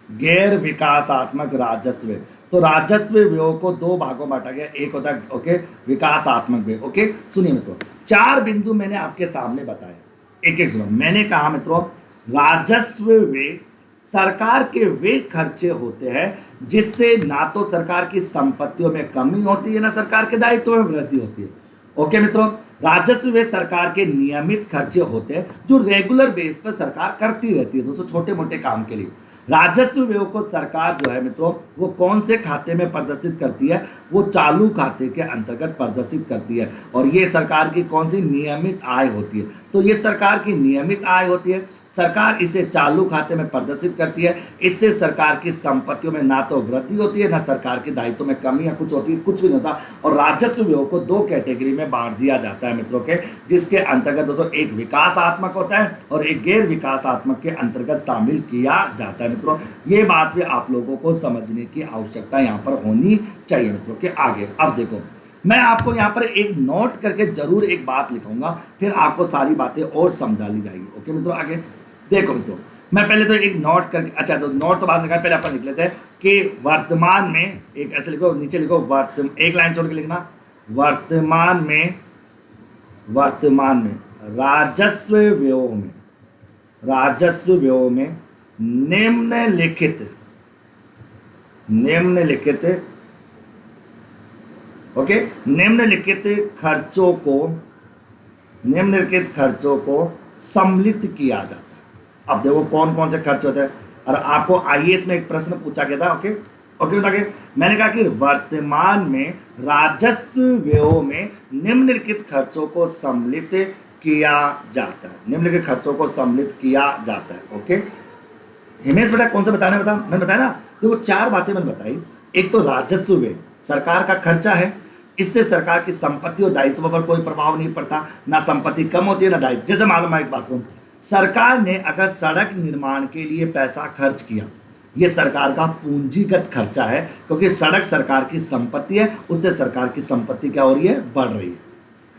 Speaker 1: गैर विकासात्मक राजस्व व्यय। तो राजस्व व्ययों को दो भागों में बांटा गया, एक होता है ओके विकासात्मक व्यय। ओके, सुनिए मित्रों, चार बिंदु मैंने आपके सामने बताए, एक एक सुनो। मैंने कहा मित्रों राजस्व व्यय सरकार के वे खर्चे होते हैं जिससे ना तो सरकार की संपत्तियों में कमी होती है ना सरकार के दायित्व में वृद्धि होती है। ओके मित्रों, राजस्व वे सरकार के नियमित खर्चे होते हैं जो रेगुलर बेस पर सरकार करती रहती है दोस्तों, छोटे मोटे काम के लिए। राजस्व व्ययों को सरकार जो है मित्रों वो कौन से खाते में प्रदर्शित करती है, वो चालू खाते के अंतर्गत प्रदर्शित करती है, और ये सरकार की कौन सी नियमित आय होती है। तो ये सरकार की नियमित आय होती है, सरकार इसे चालू खाते में प्रदर्शित करती है। इससे सरकार की संपत्तियों में ना तो वृद्धि होती है ना सरकार के दायित्व में कमी या कुछ होती है, कुछ भी नहीं होता। और राजस्व व्ययों को दो कैटेगरी में बांट दिया जाता है मित्रों के, जिसके अंतर्गत दोस्तों एक विकासात्मक होता है और एक गैर विकासात्मक के अंतर्गत शामिल किया जाता है। मित्रों ये बात भी आप लोगों को समझने की आवश्यकता यहाँ पर होनी चाहिए मित्रों के। आगे अब देखो, मैं आपको यहाँ पर एक नोट करके जरूर एक बात लिखूंगा, फिर आपको सारी बातें और समझा ली जाएगी। ओके मित्रों, आगे देखो मित्रों, मैं पहले तो एक नोट करके, अच्छा तो नोट तो बाद में पहले अपन लिख लेते हैं कि वर्तमान में, एक ऐसे लिखो, नीचे लिखो एक लाइन छोड़ के लिखना, वर्तमान में राजस्व व्ययों में निम्नलिखित खर्चों को सम्मिलित किया जाता है। अब देखो कौन कौन से खर्च होते हैं, और आपको आईएएस में एक प्रश्न पूछा गया था। ओके बताइए, मैंने कहा कि वर्तमान में राजस्व व्ययों में निम्नलिखित खर्चों को सम्मिलित किया जाता है, निम्नलिखित खर्चों को सम्मिलित किया जाता है। ओके हिमेश बेटा कौन सा बताना बता, मैंने बताया ना, देखो चार बातें मैंने बताई। एक तो राजस्व व्यय सरकार का खर्चा है, इससे सरकार की संपत्ति और दायित्व पर कोई प्रभाव नहीं पड़ता, ना संपत्ति कम होती है ना दायित्व। जैसे मालूम है एक बात को, सरकार ने अगर सड़क निर्माण के लिए पैसा खर्च किया, ये सरकार का पूंजीगत खर्चा है, क्योंकि सड़क सरकार की संपत्ति है, उससे सरकार की संपत्ति क्या हो रही है, बढ़ रही है।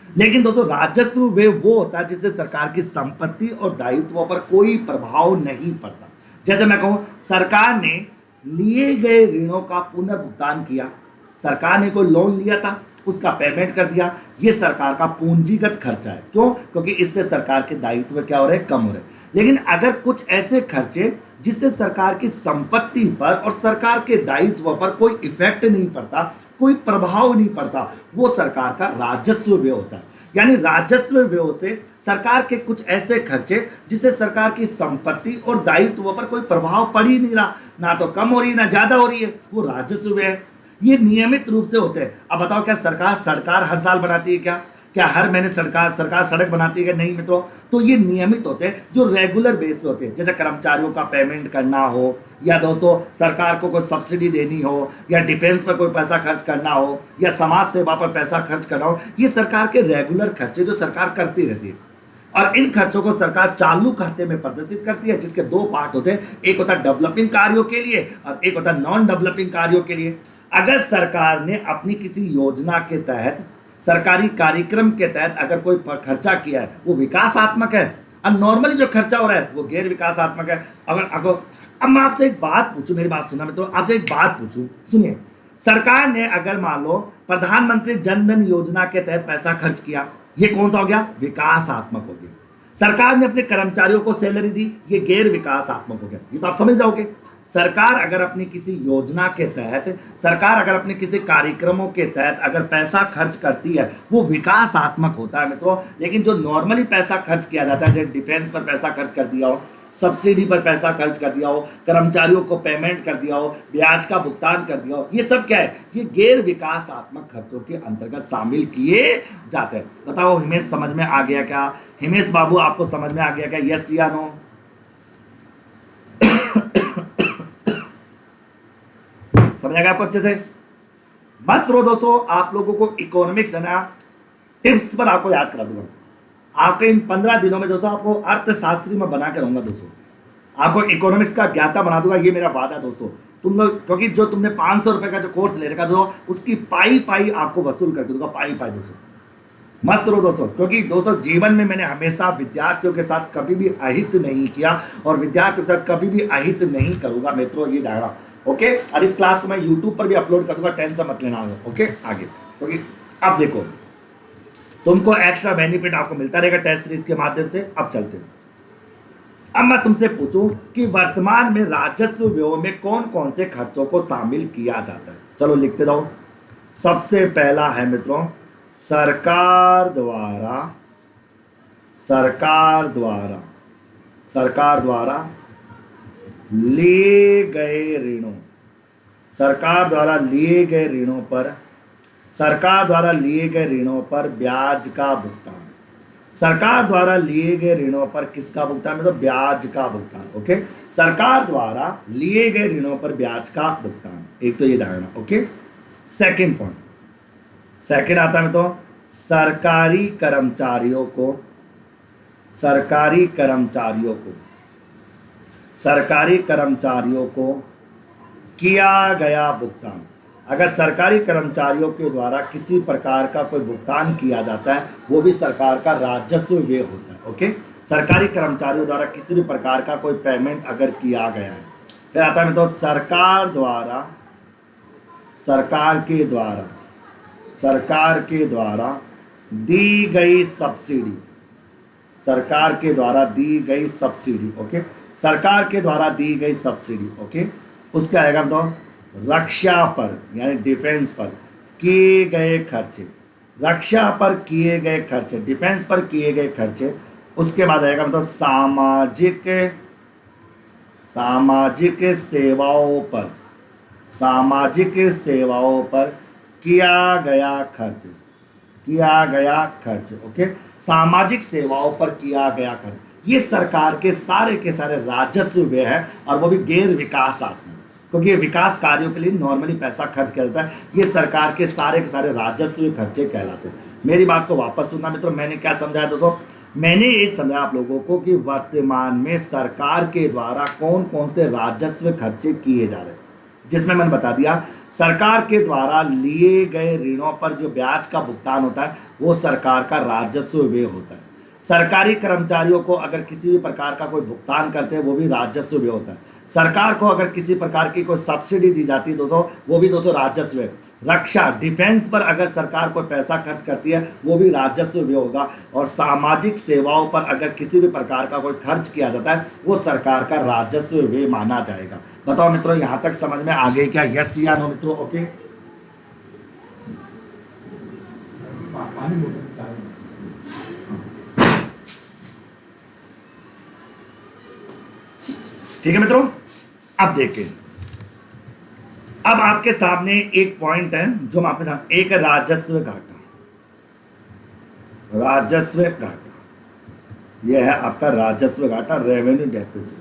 Speaker 1: लेकिन दोस्तों राजस्व व्यय वो होता है जिससे सरकार की संपत्ति और दायित्वों पर कोई प्रभाव नहीं पड़ता। जैसे मैं कहूँ सरकार ने लिए गए ऋणों का पुनर्भुगतान किया, सरकार ने कोई लोन लिया था उसका पेमेंट कर दिया, ये सरकार का पूंजीगत खर्चा है। क्यों? क्योंकि इससे सरकार के दायित्व क्या हो रहे हैं, कम हो रहे हैं। लेकिन अगर कुछ ऐसे खर्चे जिससे सरकार की संपत्ति पर और सरकार के दायित्व पर कोई इफेक्ट नहीं पड़ता, कोई प्रभाव नहीं पड़ता, वो सरकार का राजस्व व्यय होता है। यानी राजस्व व्यय से सरकार के कुछ ऐसे खर्चे जिससे सरकार की संपत्ति और दायित्व पर कोई प्रभाव पड़ ही नहीं रहा, ना तो कम हो रही है ना ज्यादा हो रही है, वो राजस्व व्यय है। ये नियमित रूप से होते हैं। अब बताओ क्या सरकार हर साल बनाती है क्या हर महीने सरकार सड़क बनाती है? नहीं मित्रों, तो ये नियमित होते हैं जो रेगुलर बेस पे होते हैं। जैसे कर्मचारियों का पेमेंट करना हो, या दोस्तों सरकार को कोई सब्सिडी देनी हो, या डिफेंस पर कोई पैसा खर्च करना हो, या समाज सेवा पर पैसा खर्च करना हो, ये सरकार के रेगुलर खर्चे जो सरकार करती रहती है। और इन खर्चों को सरकार चालू खाते में प्रदर्शित करती है, जिसके दो पार्ट होते हैं, एक होता है डेवलपिंग कार्यों के लिए और एक होता है नॉन डेवलपिंग कार्यों के लिए। अगर सरकार ने अपनी किसी योजना के तहत, सरकारी कार्यक्रम के तहत अगर कोई खर्चा किया है, वो विकासात्मक है। अब नॉर्मली जो खर्चा हो रहा है वो गैर विकासात्मक है। अगर अब मैं आपसे एक बात पूछूं, मेरी बात सुनना, मैं तो आपसे एक बात पूछूं, सुनिए। सरकार ने अगर मान लो प्रधानमंत्री जन धन योजना के तहत पैसा खर्च किया, ये कौन सा हो गया? विकासात्मक हो गया। सरकार ने अपने कर्मचारियों को सैलरी दी, ये गैर विकासात्मक हो गया। ये तो आप समझ जाओगे। सरकार अगर अपनी किसी योजना के तहत, सरकार अगर अपने किसी कार्यक्रमों के तहत अगर पैसा खर्च करती है वो विकासात्मक होता है मित्रों। लेकिन जो नॉर्मली पैसा खर्च किया जाता है, जैसे डिफेंस पर पैसा खर्च कर दिया हो, सब्सिडी पर पैसा खर्च कर दिया हो, कर्मचारियों को पेमेंट कर दिया हो, ब्याज का भुगतान कर दिया हो, ये सब क्या है? ये गैर विकासात्मक खर्चों के अंतर्गत शामिल किए जाते हैं। बताओ हिमेश, समझ में आ गया क्या? हिमेश बाबू, आपको समझ में आ गया क्या? यस या नो? समझ आ गया आपको अच्छे से? मस्त रहो दोस्तों। आप लोगों को इकोनॉमिक्स है ना, टिप्स पर आपको याद करा दूंगा। आपके इन 15 दिनों में दोस्तों आपको अर्थशास्त्री में बना के रहूंगा दोस्तों। आपको इकोनॉमिक्स का ज्ञाता बना दूंगा, ये मेरा वादा दोस्तों। तुम लोग, क्योंकि जो तुमने 500 रुपए का जो कोर्स ले रखा दोस्तों, उसकी पाई पाई आपको वसूल करके दूंगा, पाई पाई दोस्तों। मस्त रहो दोस्तों, क्योंकि दोस्तों जीवन में मैंने हमेशा विद्यार्थियों के साथ कभी भी अहित नहीं किया और विद्यार्थियों के साथ कभी भी अहित नहीं करूंगा मित्रों, ये जाएगा। ओके, और इस क्लास को मैं यूट्यूब पर भी अपलोड कर दूंगा, टेंशन मत लेना। ओके, आगे क्योंकि अब देखो तुमको एक्स्ट्रा बेनिफिट आपको मिलता रहेगा टेस्ट सीरीज के माध्यम से। अब चलते हैं। अब मैं तुमसे पूछूं कि वर्तमान में राजस्व व्यय में कौन कौन से खर्चों को शामिल किया जाता है? चलो लिखते जाओ। सबसे पहला है मित्रों सरकार द्वारा लिए गए ऋणों, सरकार द्वारा लिए गए ऋणों पर ब्याज का भुगतान। सरकार द्वारा लिए गए ऋणों पर किसका भुगतान? मतलब ब्याज का भुगतान। ओके, सरकार द्वारा लिए गए ऋणों पर ब्याज का भुगतान, एक तो ये धारणा। ओके, सेकंड पॉइंट, सेकंड आता है तो सरकारी कर्मचारियों को किया गया भुगतान। अगर सरकारी कर्मचारियों के द्वारा किसी प्रकार का कोई भुगतान किया जाता है, वो भी सरकार का राजस्व व्यय होता है। ओके, सरकारी कर्मचारियों द्वारा किसी भी प्रकार का कोई पेमेंट अगर किया गया है। फिर आता है तो सरकार के द्वारा दी गई सब्सिडी, सरकार के द्वारा दी गई सब्सिडी। ओके, सरकार के द्वारा दी गई सब्सिडी। ओके, उसका आएगा तो रक्षा पर यानी डिफेंस पर किए गए खर्चे, रक्षा पर किए गए खर्चे, डिफेंस पर किए गए खर्चे। उसके बाद आएगा मतलब सामाजिक सेवाओं पर किया गया खर्च। ओके, सामाजिक सेवाओं पर किया गया खर्च, ये सरकार के सारे राजस्व व्यय है, और वो भी गैर विकासात्मक, क्योंकि ये विकास कार्यों के लिए नॉर्मली पैसा खर्च किया जाता है। ये सरकार के सारे राजस्व खर्चे कहलाते हैं। मेरी बात को वापस सुनना मित्रों, मैंने क्या समझाया दोस्तों? मैंने ये समझाया आप लोगों को कि वर्तमान में सरकार के द्वारा कौन कौन से राजस्व खर्चे किए जा रहे हैं, जिसमें मैंने बता दिया सरकार के द्वारा लिए गए ऋणों पर जो ब्याज का भुगतान होता है वो सरकार का राजस्व व्यय होता है। सरकारी कर्मचारियों को अगर किसी भी प्रकार का कोई भुगतान करते हैं वो भी राजस्व व्यय होता है। सरकार को अगर किसी प्रकार की कोई सब्सिडी दी जाती है दोस्तों, वो भी दोस्तों राजस्व है। रक्षा, डिफेंस पर अगर सरकार कोई पैसा खर्च करती है वो भी राजस्व व्यय होगा। और सामाजिक सेवाओं पर अगर किसी भी प्रकार का कोई खर्च किया जाता है वो सरकार का राजस्व व्यय माना जाएगा। बताओ मित्रों, यहाँ तक समझ में आ गई क्या? यस या नो मित्रों? ओके, ठीक है मित्रों। अब देखें, अब आपके सामने एक पॉइंट है जो मैं आपके सामने, एक राजस्व घाटा। यह है आपका राजस्व घाटा, रेवेन्यू डेफिसिट।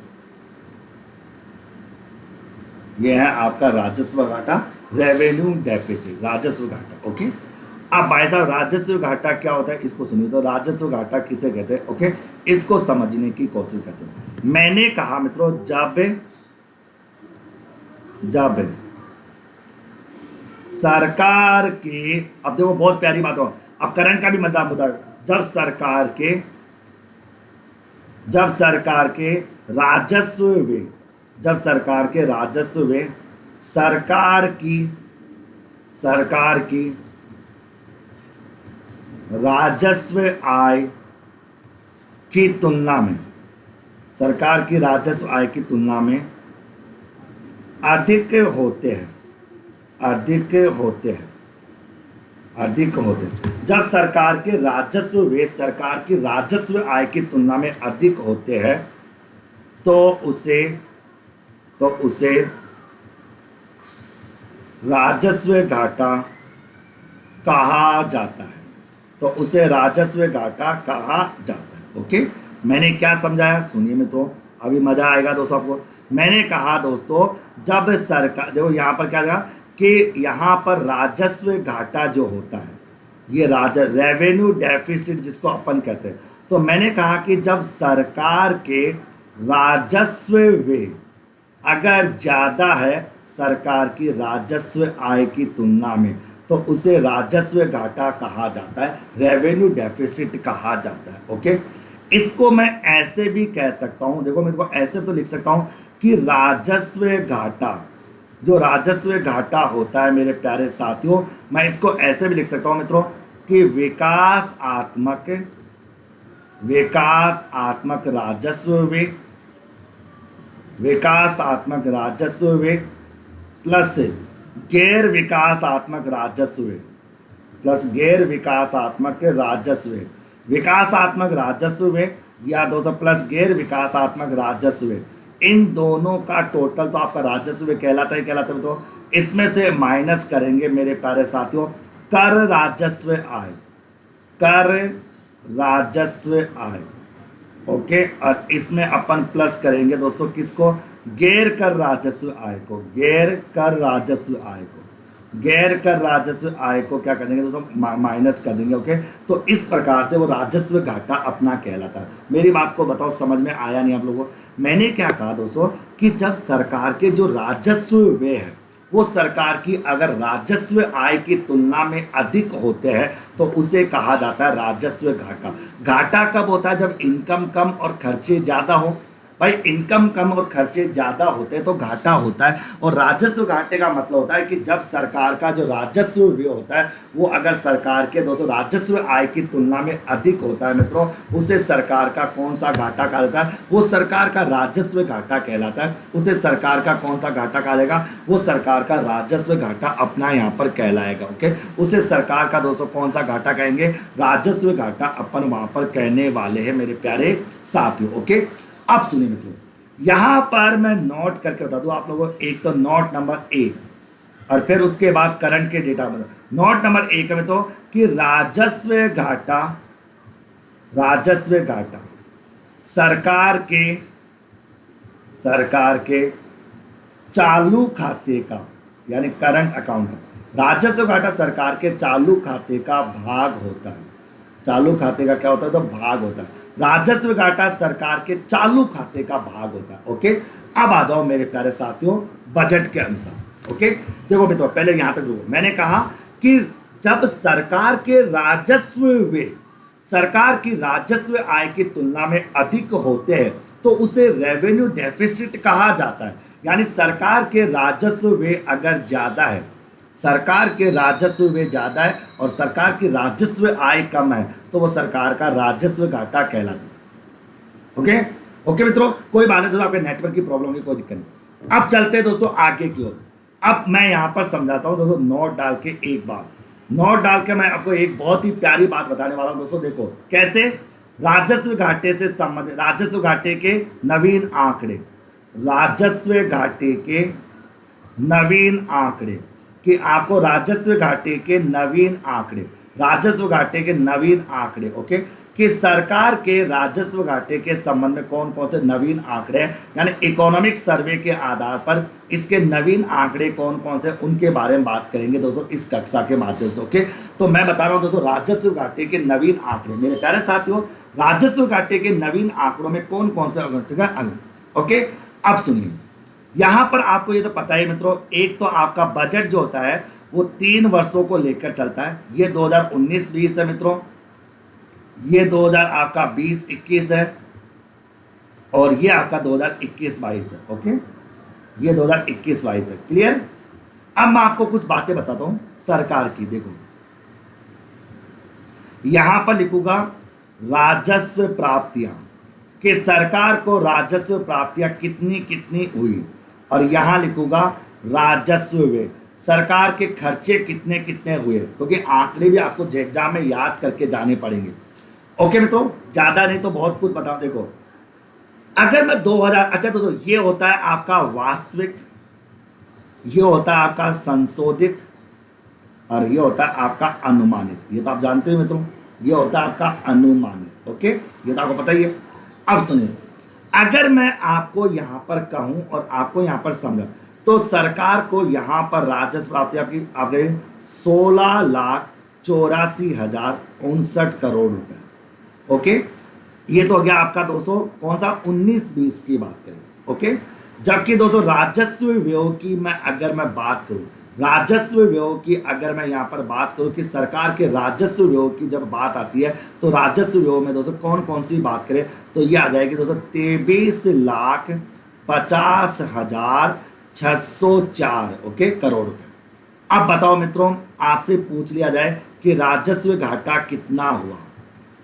Speaker 1: यह है आपका राजस्व घाटा, रेवेन्यू डेफिसिट, राजस्व घाटा। ओके, अब भाई साहब राजस्व घाटा क्या होता है इसको सुनिए। तो राजस्व घाटा किसे कहते हैं? ओके, इसको समझने की कोशिश करते हैं। मैंने कहा मित्रों, जब सरकार के, अब देखो बहुत प्यारी बात हो, अब करंट का भी मुद्दा, जब सरकार के जब सरकार के राजस्व में, जब सरकार के राजस्व में सरकार की राजस्व आय की तुलना में, सरकार की राजस्व आय की तुलना में अधिक होते हैं, अधिक होते हैं, अधिक होते हैं। जब सरकार के राजस्व वे सरकार की राजस्व आय की तुलना में अधिक होते हैं तो उसे राजस्व घाटा कहा जाता है, तो उसे राजस्व घाटा कहा जाता है। ओके, मैंने क्या समझाया सुनिए मित्रों, अभी मजा आएगा दोस्तों आपको। मैंने कहा दोस्तों जब सरकार, देखो यहाँ पर क्या था कि यहाँ पर राजस्व घाटा जो होता है, ये रेवेन्यू डेफिसिट जिसको अपन कहते हैं, तो मैंने कहा कि जब सरकार के राजस्व व्यय अगर ज़्यादा है सरकार की राजस्व आय की तुलना में, तो उसे राजस्व घाटा कहा जाता है, रेवेन्यू डेफिसिट कहा जाता है। ओके, इसको मैं ऐसे भी कह सकता हूँ, देखो मेरे को ऐसे तो लिख सकता हूँ कि राजस्व घाटा, जो राजस्व घाटा होता है मेरे प्यारे साथियों, मैं इसको ऐसे भी लिख सकता हूँ मित्रों कि विकासात्मक राजस्व व्यय, विकासात्मक राजस्व व्यय प्लस गैर विकासात्मक राजस्व व्यय, प्लस गैर विकासात्मक राजस्व व्यय, विकासात्मक राजस्व व्यय या दोस्तों प्लस गैर विकासात्मक राजस्व व्यय, इन दोनों का टोटल तो आपका राजस्व कहलाता है तो इसमें से माइनस करेंगे मेरे प्यारे साथियों कर राजस्व आय, कर राजस्व आय। ओके, और इसमें अपन प्लस करेंगे दोस्तों किसको, गैर कर राजस्व आय को, गैर कर राजस्व आय को, गैर कर राजस्व आय को क्या कर देंगे दोस्तों माइनस कर देंगे। ओके, तो इस प्रकार से वो राजस्व घाटा अपना कहलाता है। मेरी बात को बताओ समझ में आया नहीं आप लोगों को? मैंने क्या कहा दोस्तों कि जब सरकार के जो राजस्व व्यय है वो सरकार की अगर राजस्व आय की तुलना में अधिक होते हैं तो उसे कहा जाता है राजस्व घाटा। घाटा कब होता है? जब इनकम कम और खर्चे ज़्यादा हो। भाई इनकम कम और खर्चे ज़्यादा होते हैं तो घाटा होता है। और राजस्व घाटे का मतलब होता है कि जब सरकार का जो राजस्व व्यय होता है वो अगर सरकार के दोस्तों राजस्व आय की तुलना में अधिक होता है मित्रों, उसे सरकार का कौन सा घाटा कहा जाता है? वो सरकार का राजस्व घाटा कहलाता है। उसे सरकार का कौन सा घाटा कहा जाएगा? वो सरकार का राजस्व घाटा अपना यहाँ पर कहलाएगा। ओके, उसे सरकार का दोस्तों कौन सा घाटा कहेंगे? राजस्व घाटा अपन वहाँ पर कहने वाले हैं मेरे प्यारे साथियों। ओके, अब सुनिए मित्रों, यहाँ पर मैं नोट करके बता दूं आप लोगों को। एक तो नोट नंबर 1 और फिर उसके बाद करंट के डेटा बता। नोट नंबर 1 में तो कि राजस्व घाटा सरकार के चालू खाते का यानी करंट अकाउंट का, राजस्व घाटा सरकार के चालू खाते का भाग होता है। चालू खाते का क्या होता है? तो भाग होता है। राजस्व घाटा सरकार के चालू खाते का भाग होता है। ओके, अब आ जाओ मेरे प्यारे साथियों बजट के अनुसार। ओके, देखो मित्रों पहले यहां तक देखो, मैंने कहा कि जब सरकार के राजस्व व्यय सरकार की राजस्व आय की तुलना में अधिक होते हैं तो उसे रेवेन्यू डेफिसिट कहा जाता है। यानी सरकार के राजस्व व्यय अगर ज्यादा है, सरकार के राजस्व व्यय ज़्यादा है और सरकार की राजस्व आय कम है तो वो सरकार का राजस्व घाटा कहलाता है। ओके ओके मित्रों, कोई बात नहीं दोस्तों, आपके नेटवर्क की प्रॉब्लम की कोई दिक्कत नहीं। अब चलते हैं दोस्तों आगे की ओर। अब मैं यहाँ पर समझाता हूँ दोस्तों, नोट डाल के एक बार, नोट डाल के मैं आपको एक बहुत ही प्यारी बात बताने वाला हूँ दोस्तों। देखो कैसे राजस्व घाटे से संबंधित, राजस्व घाटे के नवीन आंकड़े, राजस्व घाटे के नवीन आंकड़े कि आपको राजस्व घाटे के नवीन आंकड़े, राजस्व घाटे के नवीन आंकड़े। ओके, कि सरकार के राजस्व घाटे के संबंध में कौन कौन से नवीन आंकड़े हैं, यानी इकोनॉमिक सर्वे के आधार पर इसके नवीन आंकड़े कौन कौन से, उनके बारे में बात करेंगे दोस्तों इस कक्षा के माध्यम से। ओके, तो मैं बता रहा हूँ दोस्तों राजस्व घाटे के नवीन आंकड़े। मेरे प्यारे साथियों, राजस्व घाटे के नवीन आंकड़ों में कौन कौन से अंग। ओके, अब सुनिए, यहाँ पर आपको ये तो पता है मित्रों, एक तो आपका बजट जो होता है वो 3 वर्षों को लेकर चलता है। ये 2019-20 है मित्रों, ये 2000 आपका 20-21 है, और ये आपका 2021-22 है। ओके, ये 2021-22 है। क्लियर? अब मैं आपको कुछ बातें बताता हूं सरकार की। देखो यहां पर लिखूंगा राजस्व प्राप्तियां, कि सरकार को राजस्व प्राप्तियां कितनी कितनी हुई, और यहां लिखूंगा राजस्व व्यय, सरकार के खर्चे कितने कितने हुए, क्योंकि आंकड़े भी आपको एग्जाम में याद करके जाने पड़ेंगे। ओके मित्रों, ज्यादा नहीं तो बहुत कुछ बताओ। देखो अगर मैं 2000, अच्छा दोस्तों ये होता है आपका वास्तविक, ये होता है आपका संशोधित, और ये होता है आपका अनुमानित। ये तो आप जानते हो मित्रों, ये होता है आपका अनुमानित। ओके, ये तो आपको पता ही है। अब सुनिए, अगर मैं आपको यहां पर कहूं और आपको यहां पर समझा, तो सरकार को यहां पर राजस्व प्राप्ति आपकी आ गई 16,84,059 करोड़ रुपए। ओके, ये तो हो गया आपका दोस्तों कौन सा 19-20 की बात करें। ओके, जबकि दोस्तों राजस्व व्यय की अगर मैं बात करूं, राजस्व व्यय की अगर मैं यहाँ पर बात करूं कि सरकार के राजस्व व्यय की जब बात आती है, तो राजस्व व्यय में दोस्तों कौन कौन सी बात करें, तो ये आ जाएगी दोस्तों 23,50,604 ओके करोड़ रुपए। अब बताओ मित्रों, आपसे पूछ लिया जाए कि राजस्व घाटा कितना हुआ,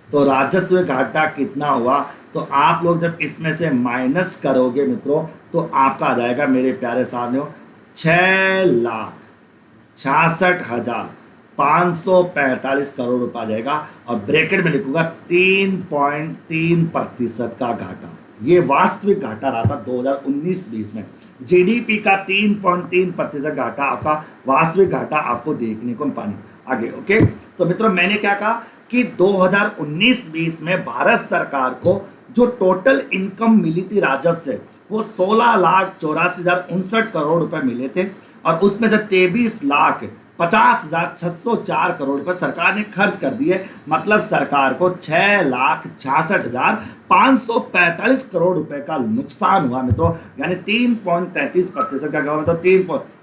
Speaker 1: तो राजस्व घाटा कितना हुआ, तो आप लोग जब इसमें से माइनस करोगे मित्रों, तो आपका आ जाएगा मेरे प्यारे साथियों 6,66,545 करोड़ रुपए आ जाएगा, और ब्रैकेट में लिखूंगा 3.3% का घाटा। ये वास्तविक घाटा रहा था 2019-20 में। जीडीपी का 3.3% घाटा आपका वास्तविक घाटा आपको देखने को पानी आगे। ओके, तो मित्रों मैंने क्या कहा कि 2019-20 में भारत सरकार को जो टोटल इनकम मिली थी राजस्व से, वो 16,84,059 करोड़ रुपए मिले थे, और उसमें से 23,50,604 करोड़ रुपए सरकार ने खर्च कर दिए। मतलब सरकार को 6,66,545 करोड़ रुपए का नुकसान हुआ मित्रों, यानी 3.33% का क्या हुआ, मतलब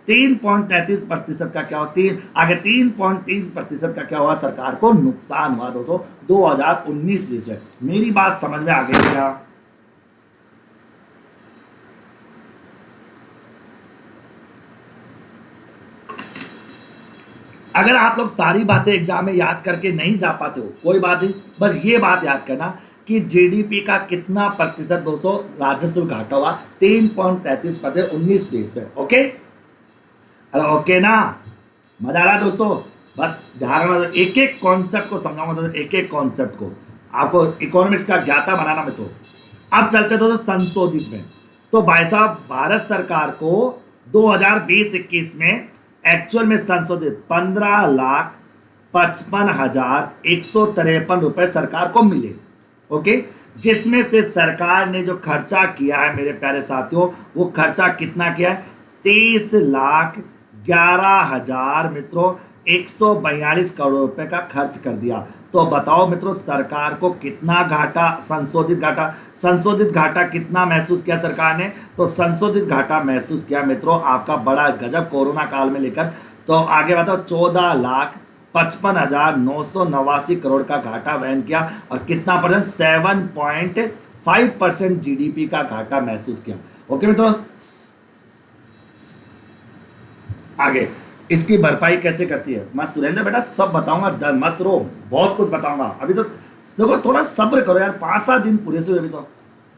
Speaker 1: 3.33% का क्या हुआ, आगे 3.3% का क्या हुआ, सरकार को नुकसान हुआ दोस्तों 2019-20 में। मेरी बात समझ में आ गई क्या? अगर आप लोग सारी बातें एग्जाम में याद करके नहीं जा पाते हो कोई बात नहीं, बस ये बात याद करना कि जीडीपी का कितना प्रतिशत दोस्तों राजस्व घाटा हुआ, 3.33% 19-20 में। ओके, अरे ओके ना, मजा आ रहा है दोस्तों? बस ध्यान रखना, एक एक कॉन्सेप्ट को समझाऊंगा दोस्तों, एक एक कॉन्सेप्ट को आपको इकोनॉमिक्स का ज्ञाता बनाना में। तो अब चलते दोस्तों संशोधित में। तो भाई साहब भारत सरकार को 2020-21 में एक्चुअल में संशोधित 15,55,153 रुपए सरकार को मिले। ओके, जिसमें से सरकार ने जो खर्चा किया है मेरे प्यारे साथियों, वो खर्चा कितना किया है, 30,11,000 मित्रों 142 करोड़ रुपए का खर्च कर दिया। तो बताओ मित्रों सरकार को कितना घाटा, संशोधित घाटा कितना महसूस किया सरकार ने, तो संशोधित घाटा महसूस किया मित्रों आपका बड़ा गजब कोरोना काल में लेकर। तो आगे बताओ 14,55,989 करोड़ का घाटा वहन किया, और कितना परसेंट, 7.5% जीडीपी का घाटा महसूस किया। ओके मित्रों, आगे इसकी भरपाई कैसे करती है मैं सुरेंद्र बेटा सब बताऊंगा, मस्त रहो, बहुत कुछ बताऊंगा। अभी तो देखो थोड़ा सब्र करो यार, 5-7 दिन पूरे से हुए अभी तो।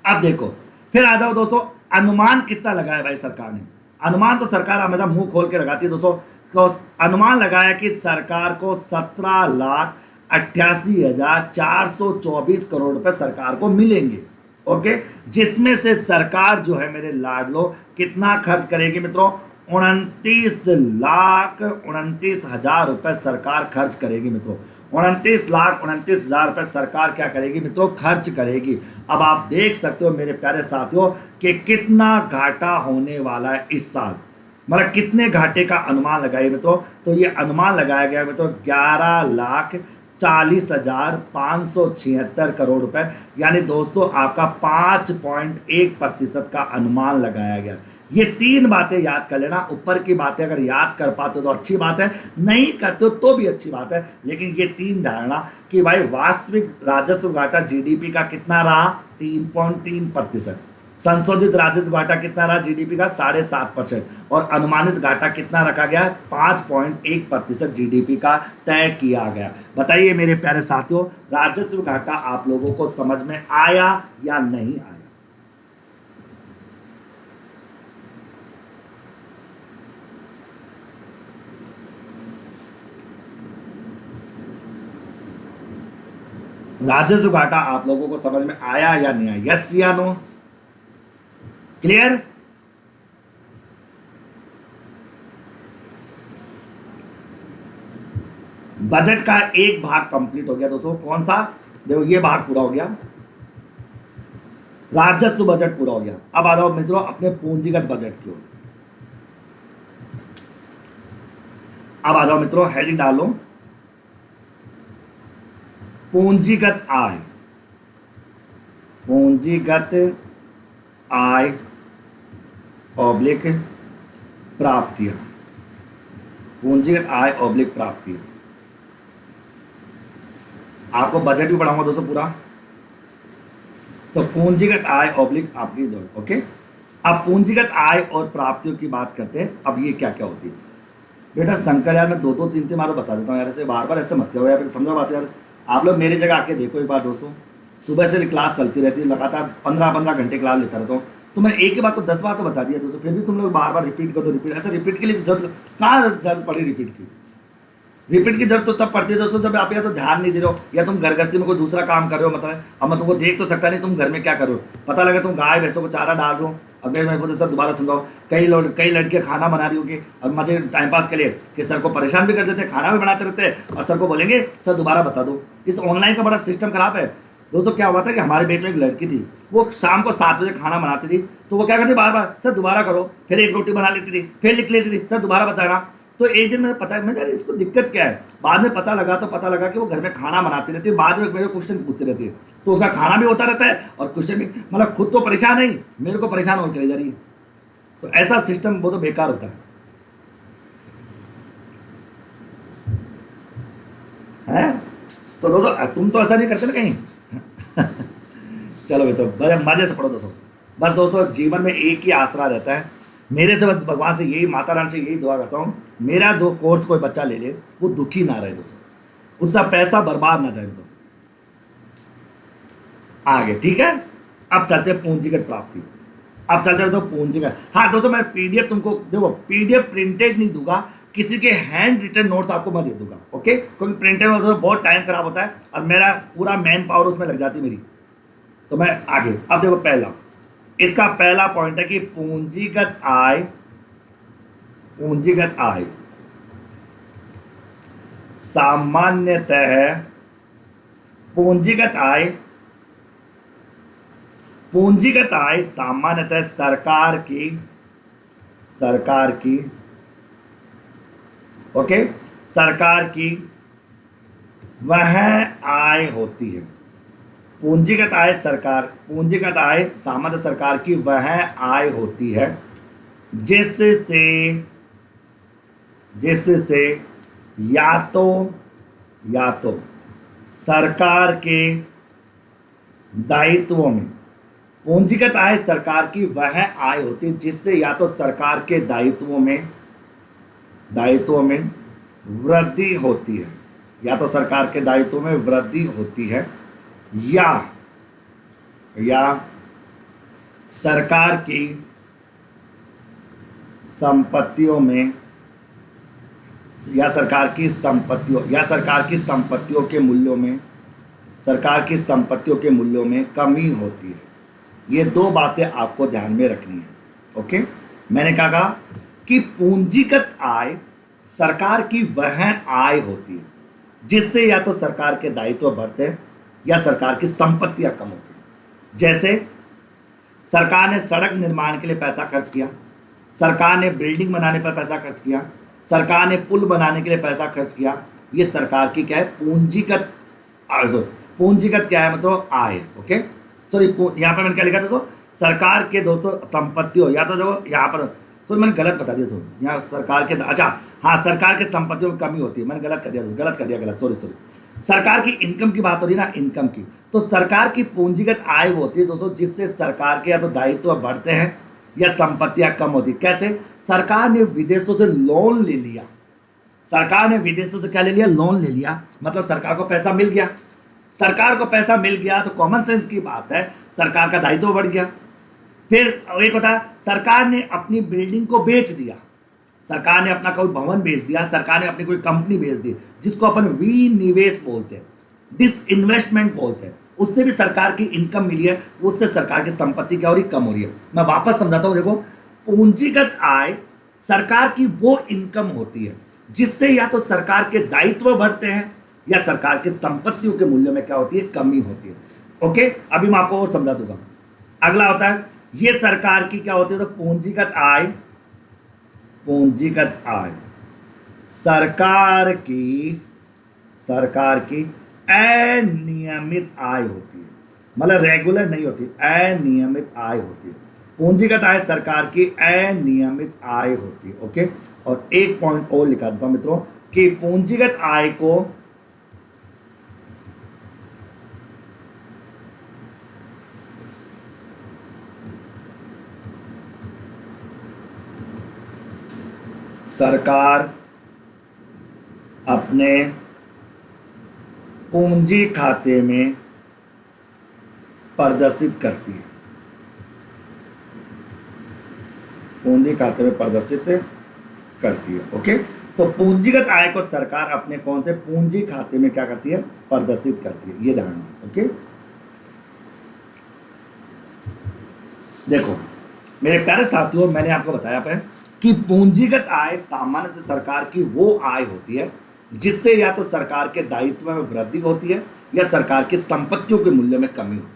Speaker 1: अब देखो फिर आ जाओ दोस्तों, अनुमान कितना लगाया भाई सरकार ने। अनुमान तो सरकार हमेशा मुंह खोल के लगाती है दोस्तों। तो अनुमान लगाया कि सरकार को 17,88,424 करोड़ रुपए सरकार को मिलेंगे। ओके, जिसमें से सरकार जो है मेरे लाडलो कितना खर्च करेगी मित्रों, 29,29,000 रुपए सरकार खर्च करेगी मित्रों। 29,29,000 रुपए सरकार क्या करेगी मित्रों, खर्च करेगी। अब आप देख सकते हो मेरे प्यारे साथियों कि कितना घाटा होने वाला है इस साल, मतलब कितने घाटे का अनुमान लगाइए मित्रों। तो ये अनुमान लगाया गया मित्रों 11,40,576 करोड़ रुपए, यानी दोस्तों आपका 5.1% का अनुमान लगाया गया। ये तीन बातें याद कर लेना। ऊपर की बातें अगर याद कर पाते हो तो अच्छी बात है, नहीं करते हो तो भी अच्छी बात है, लेकिन ये तीन धारणा कि भाई वास्तविक राजस्व घाटा जीडीपी का कितना रहा, 3.3%। संशोधित राजस्व घाटा कितना रहा जीडीपी का, 7.5%। और अनुमानित घाटा कितना रखा गया, 5.1% जीडीपी का तय किया गया। बताइए मेरे प्यारे साथियों, राजस्व घाटा आप लोगों को समझ में आया या नहीं आया? राजस्व घाटा आप लोगों को समझ में आया या नहीं आया? यस या नो? क्लियर? बजट का एक भाग कंप्लीट हो गया दोस्तों। कौन सा? देखो ये भाग पूरा हो गया, राजस्व बजट पूरा हो गया। अब आ जाओ मित्रों अपने पूंजीगत बजट की ओर। अब आ जाओ मित्रों, हेडिंग डालो पूंजीगत आय। पूंजीगत आय ऑब्लिक प्राप्तियां। पूंजीगत आय ऑब्लिक प्राप्तियां। आपको बजट भी पढ़ाऊंगा दोस्तों पूरा। तो पूंजीगत आय ऑब्लिक आपकी दो, ओके। अब पूंजीगत आय और प्राप्तियों की बात करते हैं। अब ये क्या क्या होती है बेटा? शंकर यार मैं दो दो तीन तीन बार बता देता हूँ यार, ऐसे बार बार ऐसे मत करो यार, समझो बात यार। आप लोग मेरी जगह आके देखो एक बार दोस्तों, सुबह से क्लास चलती रहती है, लगातार 15-15 घंटे क्लास लेता रहता हूँ, तो मैं एक ही बात को 10 बार तो बता दिया दोस्तों, फिर भी तुम लोग बार बार रिपीट करो। रिपीट ऐसे रिपीट के लिए जरूरत कहाँ जरूरत पड़ी रिपीट की? रिपीट की जरूरत तो तब पड़ती है दोस्तों जब आप या तो ध्यान नहीं दे रहे हो, या तुम घर गृहस्थी में कोई दूसरा काम कर रहे हो। मतलब अब मैं तुमको देख तो सकता नहीं तुम घर में क्या कर रहे हो, पता लगा तुम गाय भैंसों को चारा डाल रहे हो। अगर मैं बोलते सर दोबारा समझाओ, कई लड़के खाना बना रही होगी और मजे टाइम पास के लिए कि सर को परेशान भी कर देते, खाना भी बनाते रहते हैं और सर को बोलेंगे सर दोबारा बता दो। इस ऑनलाइन का बड़ा सिस्टम खराब है दोस्तों। क्या हुआ था कि हमारे बीच में एक लड़की थी, वो शाम को 7 बजे खाना बनाती थी, तो वो क्या करती बार बार सर दोबारा करो, फिर एक रोटी बना लेती थी, फिर लिख लेती थी सर दोबारा बताना। तो एक दिन मैंने पता मैं इसको दिक्कत क्या है, बाद में पता लगा कि वो घर में खाना बनाती रहती है, बाद में मेरे क्वेश्चन पूछती रहती है, तो उसका खाना भी होता रहता है और क्वेश्चन भी, मतलब खुद तो परेशान नहीं, मेरे को परेशान हो चली जा रही है। तो ऐसा सिस्टम वो तो बेकार होता है? तो दोस्तों तुम तो ऐसा नहीं करते ना कहीं। चलो भाई, तो मजे से पढ़ो दोस्तों। बस दोस्तों जीवन में एक ही आसरा रहता है मेरे से, बस भगवान से यही, माता रानी से यही दुआ करता हूँ, मेरा जो कोर्स कोई बच्चा ले ले वो दुखी ना रहे दोस्तों, उसका पैसा बर्बाद ना जाए तो आगे। ठीक है, अब चलते हैं पूंजीगत प्राप्ति। अब चलते हैं तो पूंजीगत। हाँ दोस्तों मैं पीडीएफ तुमको देखो, पीडीएफ प्रिंटेड नहीं दूंगा, किसी के हैंड रिटन नोट्स आपको मैं दे दूंगा, ओके। क्योंकि प्रिंटेड में तो बहुत टाइम खराब होता है और मेरा पूरा मैन पावर उसमें लग जाती मेरी। तो मैं आगे, अब देखो पहला, इसका पहला पॉइंट है कि पूंजीगत आय सामान्यतः पूंजीगत आय सामान्यतः सरकार की वह आय होती है। पूंजीगत आय सामान्य सरकार की वह आय होती है जिससे या तो सरकार के दायित्वों में, पूंजीगत आय सरकार की वह आय होती है जिससे या तो सरकार के दायित्वों में वृद्धि होती है, या तो सरकार के दायित्वों में वृद्धि होती है, या सरकार की संपत्तियों में, या सरकार की संपत्तियों के मूल्यों में कमी होती है। ये दो बातें आपको ध्यान में रखनी है, ओके। मैंने कहा कि पूंजीगत आय सरकार की वह आय होती है जिससे या तो सरकार के दायित्व बढ़ते हैं या सरकार की संपत्तियां कम होती हैं। जैसे सरकार ने सड़क निर्माण के लिए पैसा खर्च किया, सरकार ने बिल्डिंग बनाने पर पैसा खर्च किया, सरकार ने पुल बनाने के लिए पैसा खर्च किया। ये सरकार की क्या है, पूंजीगत क्या है, मतलब आय, ओके। सॉरी यहाँ पर मैंने क्या लिखा था दोस्तों, सरकार के दोस्तों संपत्ति हो, या तो देखो यहाँ पर सॉरी मैंने गलत बता दिया, सॉरी यहाँ सरकार के, अच्छा हाँ सरकार के संपत्तियों में कमी होती है, मैंने गलत कर दिया गलत सॉरी सरकार की इनकम की बात हो रही है ना, इनकम की। तो सरकार की पूंजीगत आय वो होती है दोस्तों जिससे सरकार के या तो दायित्व बढ़ते हैं या संपत्तियां कम होती। कैसे? सरकार ने विदेशों से लोन ले लिया, सरकार ने विदेशों से क्या ले लिया? लोन ले लिया, मतलब सरकार को पैसा मिल गया। सरकार को पैसा मिल गया तो कॉमन सेंस की बात है सरकार का दायित्व बढ़ गया। फिर एक होता है सरकार ने अपनी बिल्डिंग को बेच दिया, सरकार ने अपना कोई भवन बेच दिया, सरकार ने अपनी कोई कंपनी बेच दी, जिसको अपन विनिवेश बोलते हैं, डिसइन्वेस्टमेंट बोलते हैं, उससे भी सरकार की इनकम मिली है, उससे सरकार की संपत्ति क्या हो रही? कम हो रही है। मैं वापस समझाता हूं, देखो पूंजीगत आय सरकार की वो इनकम होती है जिससे या तो सरकार के दायित्व बढ़ते हैं या सरकार के संपत्तियों के मूल्य में क्या होती है? कमी होती है। ओके, अभी मैं आपको और समझा दूंगा। अगला होता है ये सरकार की क्या होती है? तो पूंजीगत आय, पूंजीगत आय सरकार की अनियमित आय होती है, मतलब रेगुलर नहीं होती, अनियमित आय होती है। पूंजीगत आय सरकार की अनियमित आय होती है। ओके, और एक पॉइंट और लिखा देता हूं मित्रों कि पूंजीगत आय को सरकार अपने पूंजी खाते में प्रदर्शित करती है, पूंजी खाते में प्रदर्शित करती है। ओके, तो पूंजीगत आय को सरकार अपने कौन से पूंजी खाते में क्या करती है? प्रदर्शित करती है, ये ध्यान रखना। ओके, देखो मेरे प्यारे साथियों, मैंने आपको बताया पे कि पूंजीगत आय सामान्यतः सरकार की वो आय होती है जिससे या तो सरकार के दायित्व में वृद्धि होती है या सरकार की संपत्तियों के मूल्य में कमी होती है।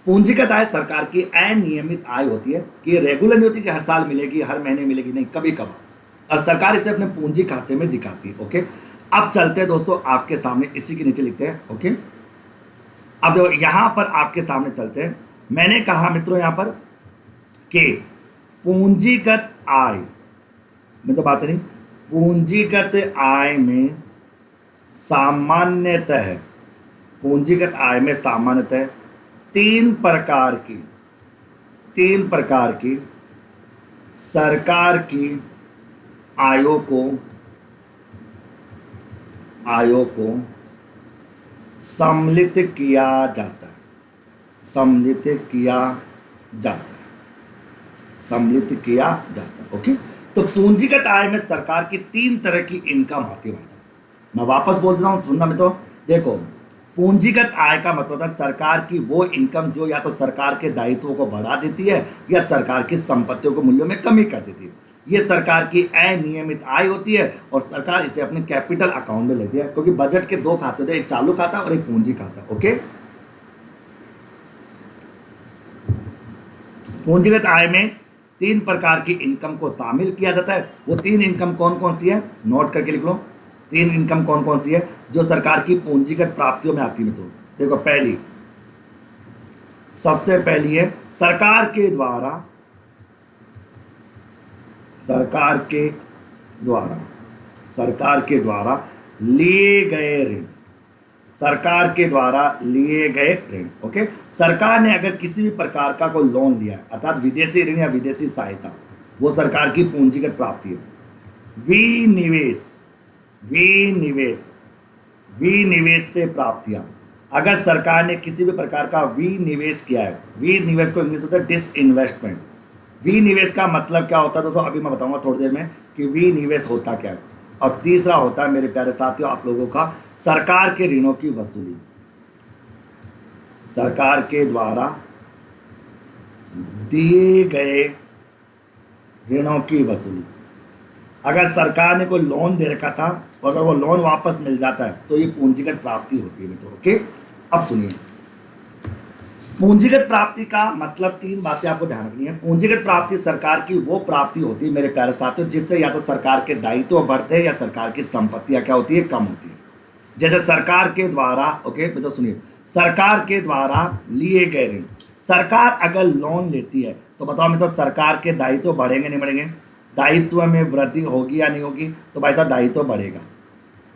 Speaker 1: पूंजीगत आय सरकार की अनियमित आय होती है कि ये रेगुलर नहीं होती कि हर साल मिलेगी, हर महीने मिलेगी, नहीं, कभी कभार, और सरकार इसे अपने पूंजी खाते में दिखाती है। ओके, अब चलते हैं दोस्तों आपके सामने, इसी के नीचे लिखते हैं। ओके, अब देखो यहां पर आपके सामने चलते हैं। मैंने कहा मित्रों यहां पर कि पूंजीगत आय में तो बात नहीं, पूंजीगत आय में सामान्यतः, पूंजीगत आय में सामान्यतः तीन प्रकार की सरकार की आयों को सम्मिलित किया जाता है, सम्मिलित किया जाता है। ओके, तो पूंजीगत आय में सरकार की तीन तरह की इनकम आती है। भाई साहब मैं वापस बोल देता हूँ, सुनना मित्रों। देखो पूंजीगत आय का मतलब है सरकार की वो इनकम जो या तो सरकार के दायित्वों को बढ़ा देती है या सरकार की संपत्तियों के मूल्यों में कमी कर देती है। ये सरकार की अनियमित आय होती है और सरकार इसे अपने कैपिटल अकाउंट में लेती है, क्योंकि बजट के दो खाते होते हैं, एक चालू खाता और एक पूंजी खाता। ओके, पूंजीगत आय में तीन प्रकार की इनकम को शामिल किया जाता है। वो तीन इनकम कौन कौन सी है? नोट करके लिख लो। तीन इनकम कौन कौन सी है जो सरकार की पूंजीगत प्राप्तियों में आती है? तो देखो, पहली, सबसे पहली है सरकार के द्वारा लिए गए ऋण, सरकार के द्वारा लिए गए ऋण। ओके, सरकार ने अगर किसी भी प्रकार का कोई लोन लिया है, अर्थात विदेशी ऋण या विदेशी सहायता, वो सरकार की पूंजीगत प्राप्ति है। विनिवेश से प्राप्तियां, अगर सरकार ने किसी भी प्रकार का विनिवेश किया है, विनिवेश को इंग्लिश होता है डिसइन्वेस्टमेंट। विनिवेश का मतलब क्या होता है दोस्तों, अभी मैं बताऊंगा थोड़ी देर में कि विनिवेश होता क्या है। और तीसरा होता है मेरे प्यारे साथियों आप लोगों का सरकार के ऋणों की वसूली, सरकार के द्वारा दिए गए ऋणों की वसूली। अगर सरकार ने कोई लोन दे रखा था और अगर वो लोन वापस मिल जाता है तो ये पूंजीगत प्राप्ति होती है मित्रों। ओके, अब सुनिए, पूंजीगत प्राप्ति का मतलब तीन बातें आपको ध्यान रखनी है। पूंजीगत प्राप्ति सरकार की वो प्राप्ति होती है मेरे प्यारे साथियों जिससे या तो सरकार के दायित्व बढ़ते हैं या सरकार की संपत्तियां क्या होती है? कम होती है। जैसे सरकार के द्वारा, ओके मित्रों सुनिए, सरकार के द्वारा लिए गए ऋण, सरकार अगर लोन लेती है तो बताओ मैं, तो सरकार के दायित्व बढ़ेंगे नहीं बढ़ेंगे? दायित्व में वृद्धि होगी या नहीं होगी? तो भाई साहब दायित्व बढ़ेगा।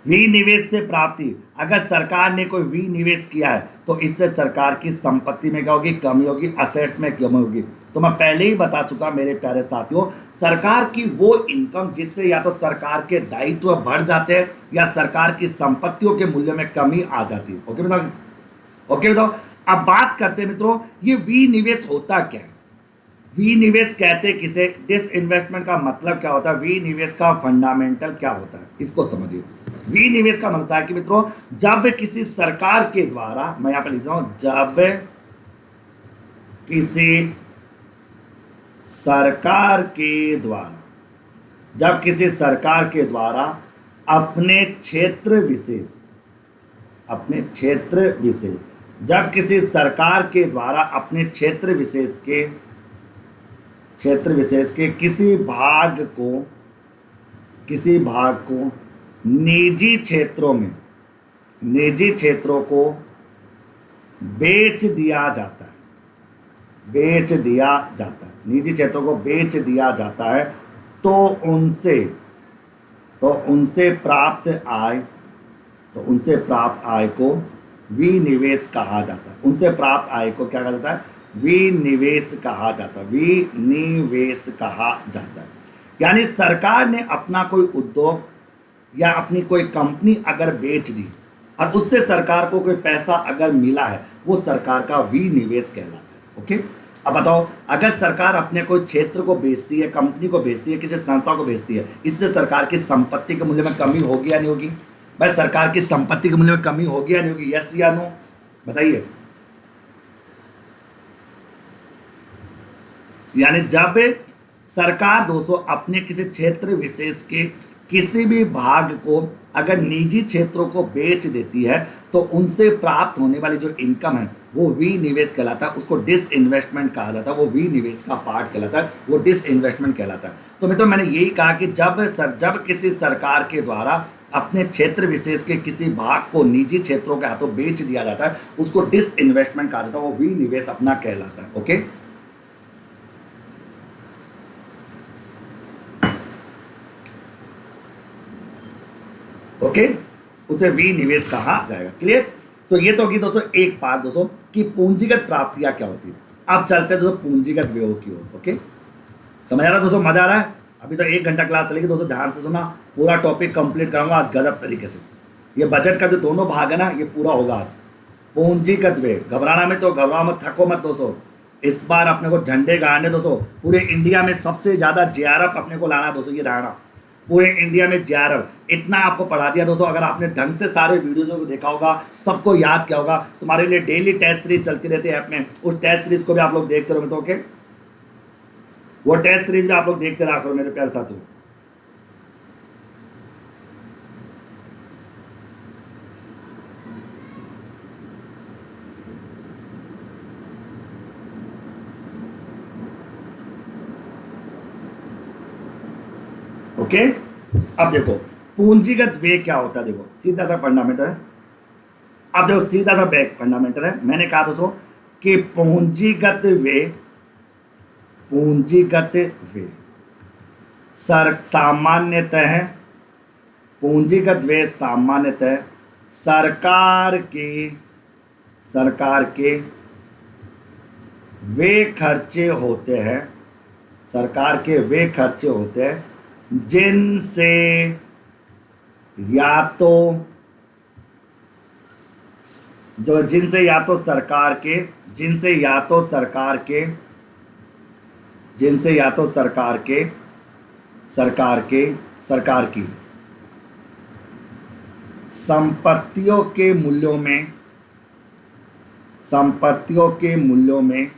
Speaker 1: विनिवेश से प्राप्ति, अगर सरकार ने कोई विनिवेश किया है तो इससे सरकार की संपत्ति में क्या होगी? कमी होगी, असेट्स में कमी होगी। तो मैं पहले ही बता चुका मेरे प्यारे साथियों, सरकार की वो इनकम जिससे या तो सरकार के दायित्व बढ़ जाते हैं या सरकार की संपत्तियों के मूल्य में कमी आ जाती है। ओके बताओ, ओके बताओ। अब बात करते हैं मित्रों, ये विनिवेश होता क्या है? विनिवेश कहते किसे? डिसइन्वेस्टमेंट का मतलब क्या होता है? विनिवेश का फंडामेंटल क्या होता है, इसको समझिए। विनिवेश का मतलब है कि मित्रों, जब किसी सरकार के द्वारा, मैं यहां पर लिख रहा हूं, जब किसी सरकार के द्वारा, जब किसी सरकार के द्वारा अपने क्षेत्र विशेष, अपने क्षेत्र विशेष, जब किसी सरकार के द्वारा अपने क्षेत्र विशेष के किसी भाग को निजी क्षेत्रों को बेच दिया जाता है, निजी क्षेत्रों को बेच दिया जाता है, तो उनसे प्राप्त आय को विनिवेश कहा जाता है। उनसे प्राप्त आय को क्या कहा जाता है? विनिवेश कहा जाता है। यानी सरकार ने अपना कोई उद्योग या अपनी कोई कंपनी अगर बेच दी और उससे सरकार को कोई पैसा अगर मिला है, वो सरकार का विनिवेश कहलाता है। ओके, अब बताओ, अगर सरकार अपने कोई क्षेत्र को बेचती है, कंपनी को बेचती है, किसी संस्था को बेचती है, इससे सरकार की संपत्ति के मूल्य में कमी होगी या नहीं होगी? भाई सरकार की संपत्ति के मूल्य में कमी होगी या नहीं होगी? यस या नो बताइए। यानी जब सरकार दोस्तों अपने किसी क्षेत्र विशेष के किसी भी भाग को अगर निजी क्षेत्रों को बेच देती है, तो उनसे प्राप्त होने वाली जो इनकम है वो विनिवेश कहलाता है, उसको डिसइन्वेस्टमेंट कहा जाता है, वो विनिवेश का पार्ट कहलाता है, वो डिसइन्वेस्टमेंट कहलाता है। तो मित्रों, मैंने यही कहा कि जब किसी सरकार के द्वारा अपने क्षेत्र विशेष के किसी भाग को निजी क्षेत्रों के हाथों बेच दिया जाता है, उसको डिसइन्वेस्टमेंट कहा जाता है, वो विनिवेश अपना कहलाता है। ओके, ओके, उसे विनिवेश कहा जाएगा। क्लियर? तो ये तो होगी दोस्तों एक पार्ट दोस्तों कि पूंजीगत प्राप्तियां क्या होती है। अब चलते हैं दोस्तों पूंजीगत व्यय की ओर। ओके, समझ आ रहा है दोस्तों? मजा आ रहा है? अभी तो 1 घंटा क्लास चलेगी दोस्तों, ध्यान से सुना, पूरा टॉपिक कंप्लीट कराऊंगा आज गजब तरीके से। ये बजट का जो दोनों भाग है ना, ये पूरा होगा आज। पूंजीगत व्यय, घबराना में तो घबराओ मत, थको मत दोस्तों। इस बार अपने को झंडे गाड़ने दोस्तों, पूरे इंडिया में सबसे ज़्यादा जेआरएफ अपने को लाना दोस्तों, ये धारणा। पूरे इंडिया में जेआरएफ इतना आपको पढ़ा दिया दोस्तों। अगर आपने ढंग से सारे वीडियोज़ को देखा होगा, सबको याद किया होगा, तुम्हारे लिए डेली टेस्ट सीरीज चलती रहती है ऐप में, उस टेस्ट सीरीज को भी आप लोग देखते रहोगे तो ओके, वो टेस्ट सीरीज भी आप लोग देखते रहा करो मेरे प्यारे साथियों। ओके, अब देखो पूंजीगत व्यय क्या होता है। देखो सीधा सा फंडामेंटल है। अब देखो सीधा सा बैक फंडामेंटल है। मैंने कहा दोस्तों कि पूंजीगत व्यय सामान्यतः पूंजीगत व्यय सामान्यतः सरकार के वे खर्चे होते हैं, सरकार के वे खर्चे होते हैं जिनसे या तो सरकार की संपत्तियों के मूल्यों में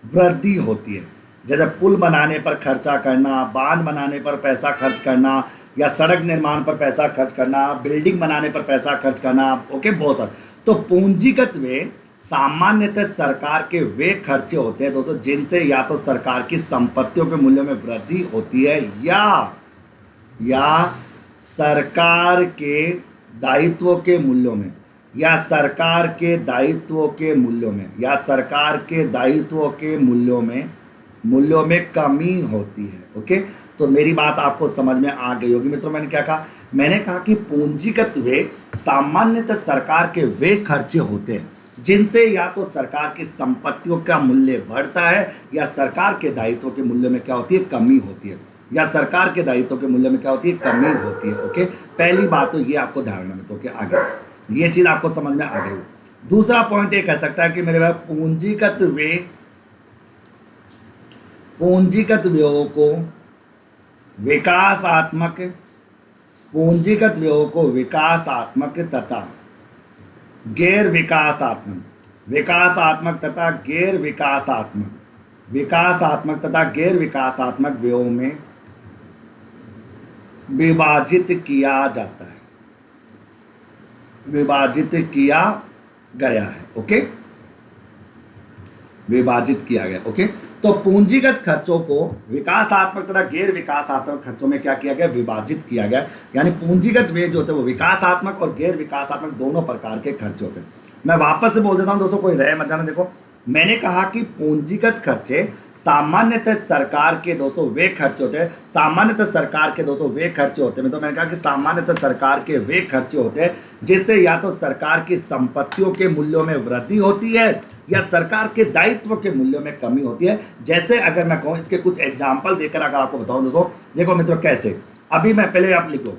Speaker 1: वृद्धि होती है। जैसे पुल बनाने पर खर्चा करना, बांध बनाने पर पैसा खर्च करना, या सड़क निर्माण पर पैसा खर्च करना, बिल्डिंग बनाने पर पैसा खर्च करना। ओके, बहुत सारे। तो पूंजीगत व्यय सामान्यतः सरकार के वे खर्चे होते हैं दोस्तों जिनसे या तो सरकार की संपत्तियों के मूल्य में वृद्धि होती है या सरकार के दायित्वों के मूल्यों में, या सरकार के दायित्वों के मूल्यों में, या सरकार के दायित्वों के मूल्यों में कमी होती है। ओके, तो मेरी बात आपको समझ में आ गई होगी मित्रों। मैंने क्या कहा? मैंने कहा कि पूंजीगत व्यय सामान्यतः सरकार के वे खर्चे होते हैं जिनसे या तो सरकार की संपत्तियों का मूल्य बढ़ता है या सरकार के दायित्वों के मूल्य में क्या होती है? कमी होती है। या सरकार के दायित्वों के मूल्य में क्या होती है? कमी होती है। ओके, पहली बात तो ये आपको ध्यान रखना मित्रों के आगे, ये चीज आपको समझ में आ गई। दूसरा पॉइंट ये कह सकता है कि मेरे भाई पूंजीगत व्ययों को विकासात्मक तथा गैर विकासात्मक व्ययों में विभाजित किया गया है। ओके, विभाजित किया गया। ओके, तो पूंजीगत खर्चों को विकासात्मक तथा गैर विकासात्मक खर्चों में क्या किया गया? विभाजित किया गया। यानी पूंजीगत व्यय जो होते हैं वो विकासात्मक और गैर विकासात्मक दोनों प्रकार के खर्चे होते हैं। मैं वापस से बोल देता हूं दोस्तों, कोई रहे मत जाना। देखो, मैंने कहा कि पूंजीगत खर्चे सामान्यतः सरकार के दोस्तों वे खर्चे होते हैं, तो मैंने कहा कि सामान्यतः सरकार के वे खर्चे होते हैं जिससे या तो सरकार की संपत्तियों के मूल्यों में वृद्धि होती है या सरकार के दायित्व के मूल्यों में कमी होती है। जैसे अगर मैं कहूँ, इसके कुछ एग्जाम्पल देकर अगर आपको बताऊं दोस्तों, देखो मित्रों कैसे, अभी मैं पहले आप लिखो,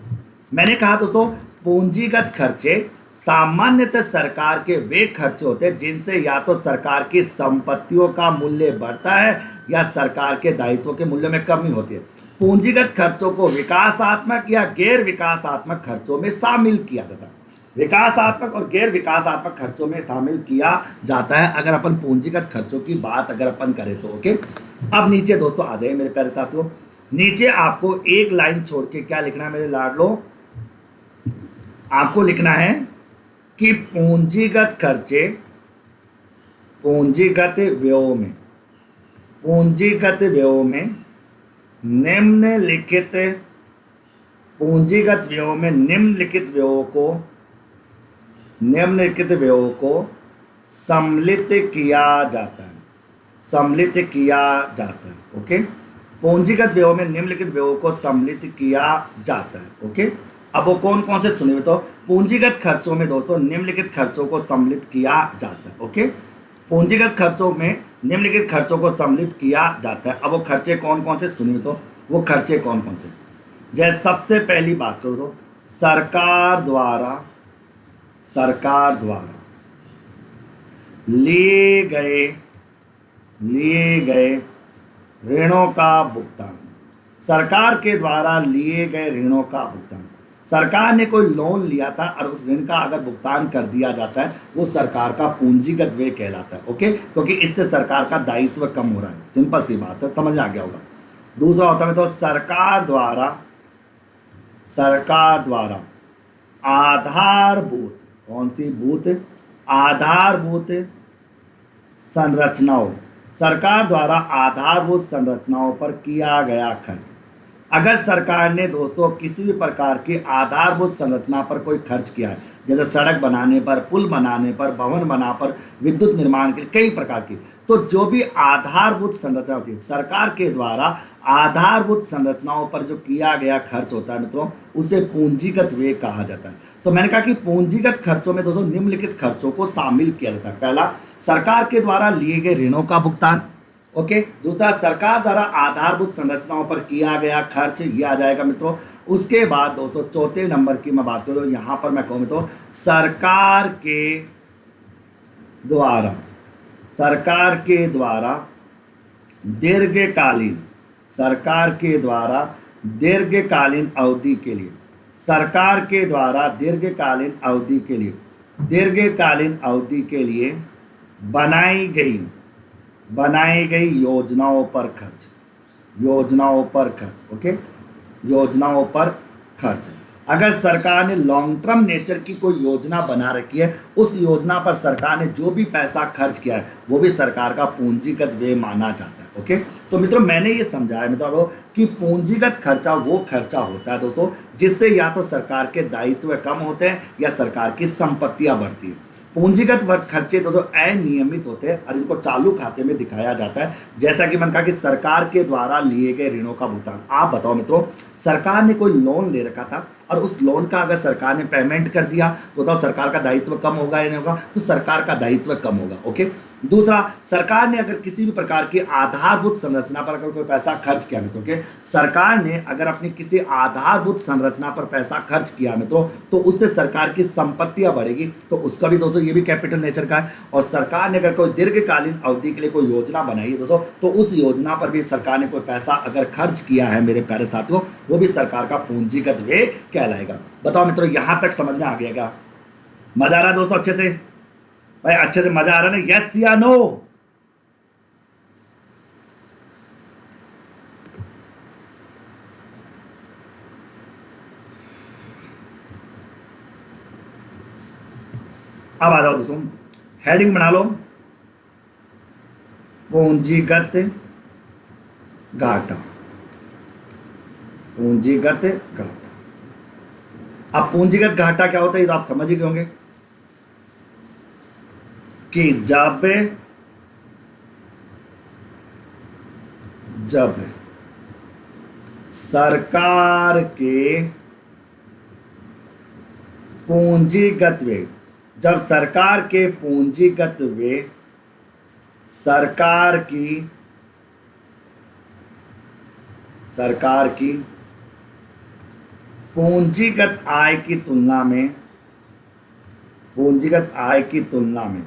Speaker 1: मैंने कहा दोस्तों पूंजीगत खर्चे सामान्यतः सरकार के वे खर्चे होते हैं जिनसे या तो सरकार की संपत्तियों का मूल्य बढ़ता है या सरकार के दायित्वों के मूल्य में कमी होती है। पूंजीगत खर्चों को विकासात्मक या गैर विकासात्मक खर्चों में शामिल किया जाता है। विकासात्मक और गैर विकासात्मक खर्चों में शामिल किया जाता है अगर अपन पूंजीगत खर्चों की बात अगर अपन करें तो। ओके, अब नीचे दोस्तों आ जाए मेरे प्यारे साथियों, नीचे आपको एक लाइन छोड़ के क्या लिखना है मेरे लाडलो? आपको लिखना है कि पूंजीगत व्ययों में निम्नलिखित व्ययों को सम्मिलित किया जाता है। ओके, पूंजीगत व्ययों में निम्नलिखित व्ययों को सम्मिलित किया जाता है। ओके, अब वो कौन कौन से सुनिए तो, पूंजीगत खर्चों में दोस्तों निम्नलिखित खर्चों को सम्मिलित किया जाता है। ओके, पूंजीगत खर्चों में निम्नलिखित खर्चों को सम्मिलित किया जाता है। अब वो खर्चे कौन कौन से सुनिए तो, वो खर्चे कौन कौन से? जैसे सबसे पहली बात करो तो सरकार द्वारा लिए गए ऋणों का भुगतान। सरकार के द्वारा लिए गए ऋणों का भुगतान, सरकार ने कोई लोन लिया था और उस ऋण का अगर भुगतान कर दिया जाता है वो सरकार का पूंजीगत व्यय कहलाता है। ओके, क्योंकि इससे सरकार का दायित्व कम हो रहा है। सिंपल सी बात है, समझ में आ गया होगा। दूसरा होता है तो सरकार द्वारा आधारभूत, कौन सी भूत? आधारभूत संरचनाओं, सरकार द्वारा आधारभूत संरचनाओं पर किया गया खर्च। अगर सरकार ने दोस्तों किसी भी प्रकार की आधारभूत संरचना पर कोई खर्च किया है, जैसे सड़क बनाने पर, पुल बनाने पर, भवन बनाने पर, विद्युत निर्माण के कई प्रकार की, तो जो भी आधारभूत संरचना होती है, सरकार के द्वारा आधारभूत संरचनाओं पर जो किया गया खर्च होता है मित्रों, उसे पूंजीगत व्यय कहा जाता है। तो मैंने कहा कि पूंजीगत खर्चों में दोस्तों निम्नलिखित खर्चों को शामिल किया जाता है। पहला, सरकार के द्वारा लिए गए ऋणों का भुगतान। ओके, दूसरा, सरकार द्वारा आधारभूत संरचनाओं पर किया गया खर्च, ये आ जाएगा मित्रों। उसके बाद दोस्तों चौथे नंबर की मैं बात करूँ, यहाँ पर मैं कहूँ तो सरकार के द्वारा दीर्घकालीन अवधि के लिए बनाई गई योजनाओं पर खर्च। ओके, योजनाओं पर खर्च। अगर सरकार ने लॉन्ग टर्म नेचर की कोई योजना बना रखी है, उस योजना पर सरकार ने जो भी पैसा खर्च किया है वो भी सरकार का पूंजीगत व्यय माना जाता है। ओके, तो मित्रों मैंने ये समझाया मित्रों कि पूंजीगत खर्चा वो खर्चा होता है दोस्तों जिससे या तो सरकार के दायित्व कम होते हैं या सरकार की संपत्तियां बढ़ती है। पूंजीगत वर्ष खर्चे दोस्तों अनियमित होते हैं और इनको चालू खाते में दिखाया जाता है, जैसा कि मैंने कहा कि सरकार के द्वारा लिए गए ऋणों का भुगतान। आप बताओ मित्रों, सरकार ने कोई लोन ले रखा था और उस लोन का अगर सरकार ने पेमेंट कर दिया तो बताओ सरकार का दायित्व कम होगा या नहीं होगा? तो सरकार का दायित्व कम होगा। ओके, दूसरा, सरकार ने अगर किसी भी प्रकार की आधारभूत संरचना पर अगर कोई पैसा खर्च किया मित्रों के, सरकार ने अगर अपनी किसी आधारभूत संरचना पर पैसा खर्च किया मित्रों तो उससे सरकार की संपत्तियां बढ़ेगी, तो उसका भी दोस्तों ये भी कैपिटल नेचर का है। और सरकार ने अगर कोई दीर्घकालीन अवधि के लिए कोई योजना बनाई है दोस्तों, तो उस योजना पर भी सरकार ने कोई पैसा अगर खर्च किया है मेरे प्यारे साथियों, वो भी सरकार का पूंजीगत व्यय कहलाएगा। बताओ मित्रों, यहां तक समझ में आ गया क्या? मजा आ रहा है दोस्तों अच्छे से? भाई अच्छे से मजा आ रहा है ना? यस या नो? अब आ जाओ दोस्तों, हेडिंग बना लो, पूंजीगत घाटा। पूंजीगत घाटा। अब पूंजीगत घाटा क्या होता है ये तो आप समझ ही गए होंगे कि जब सरकार के पूंजीगत व्यय, जब सरकार के पूंजीगत व्यय सरकार की पूंजीगत आय की तुलना में, पूंजीगत आय की तुलना में,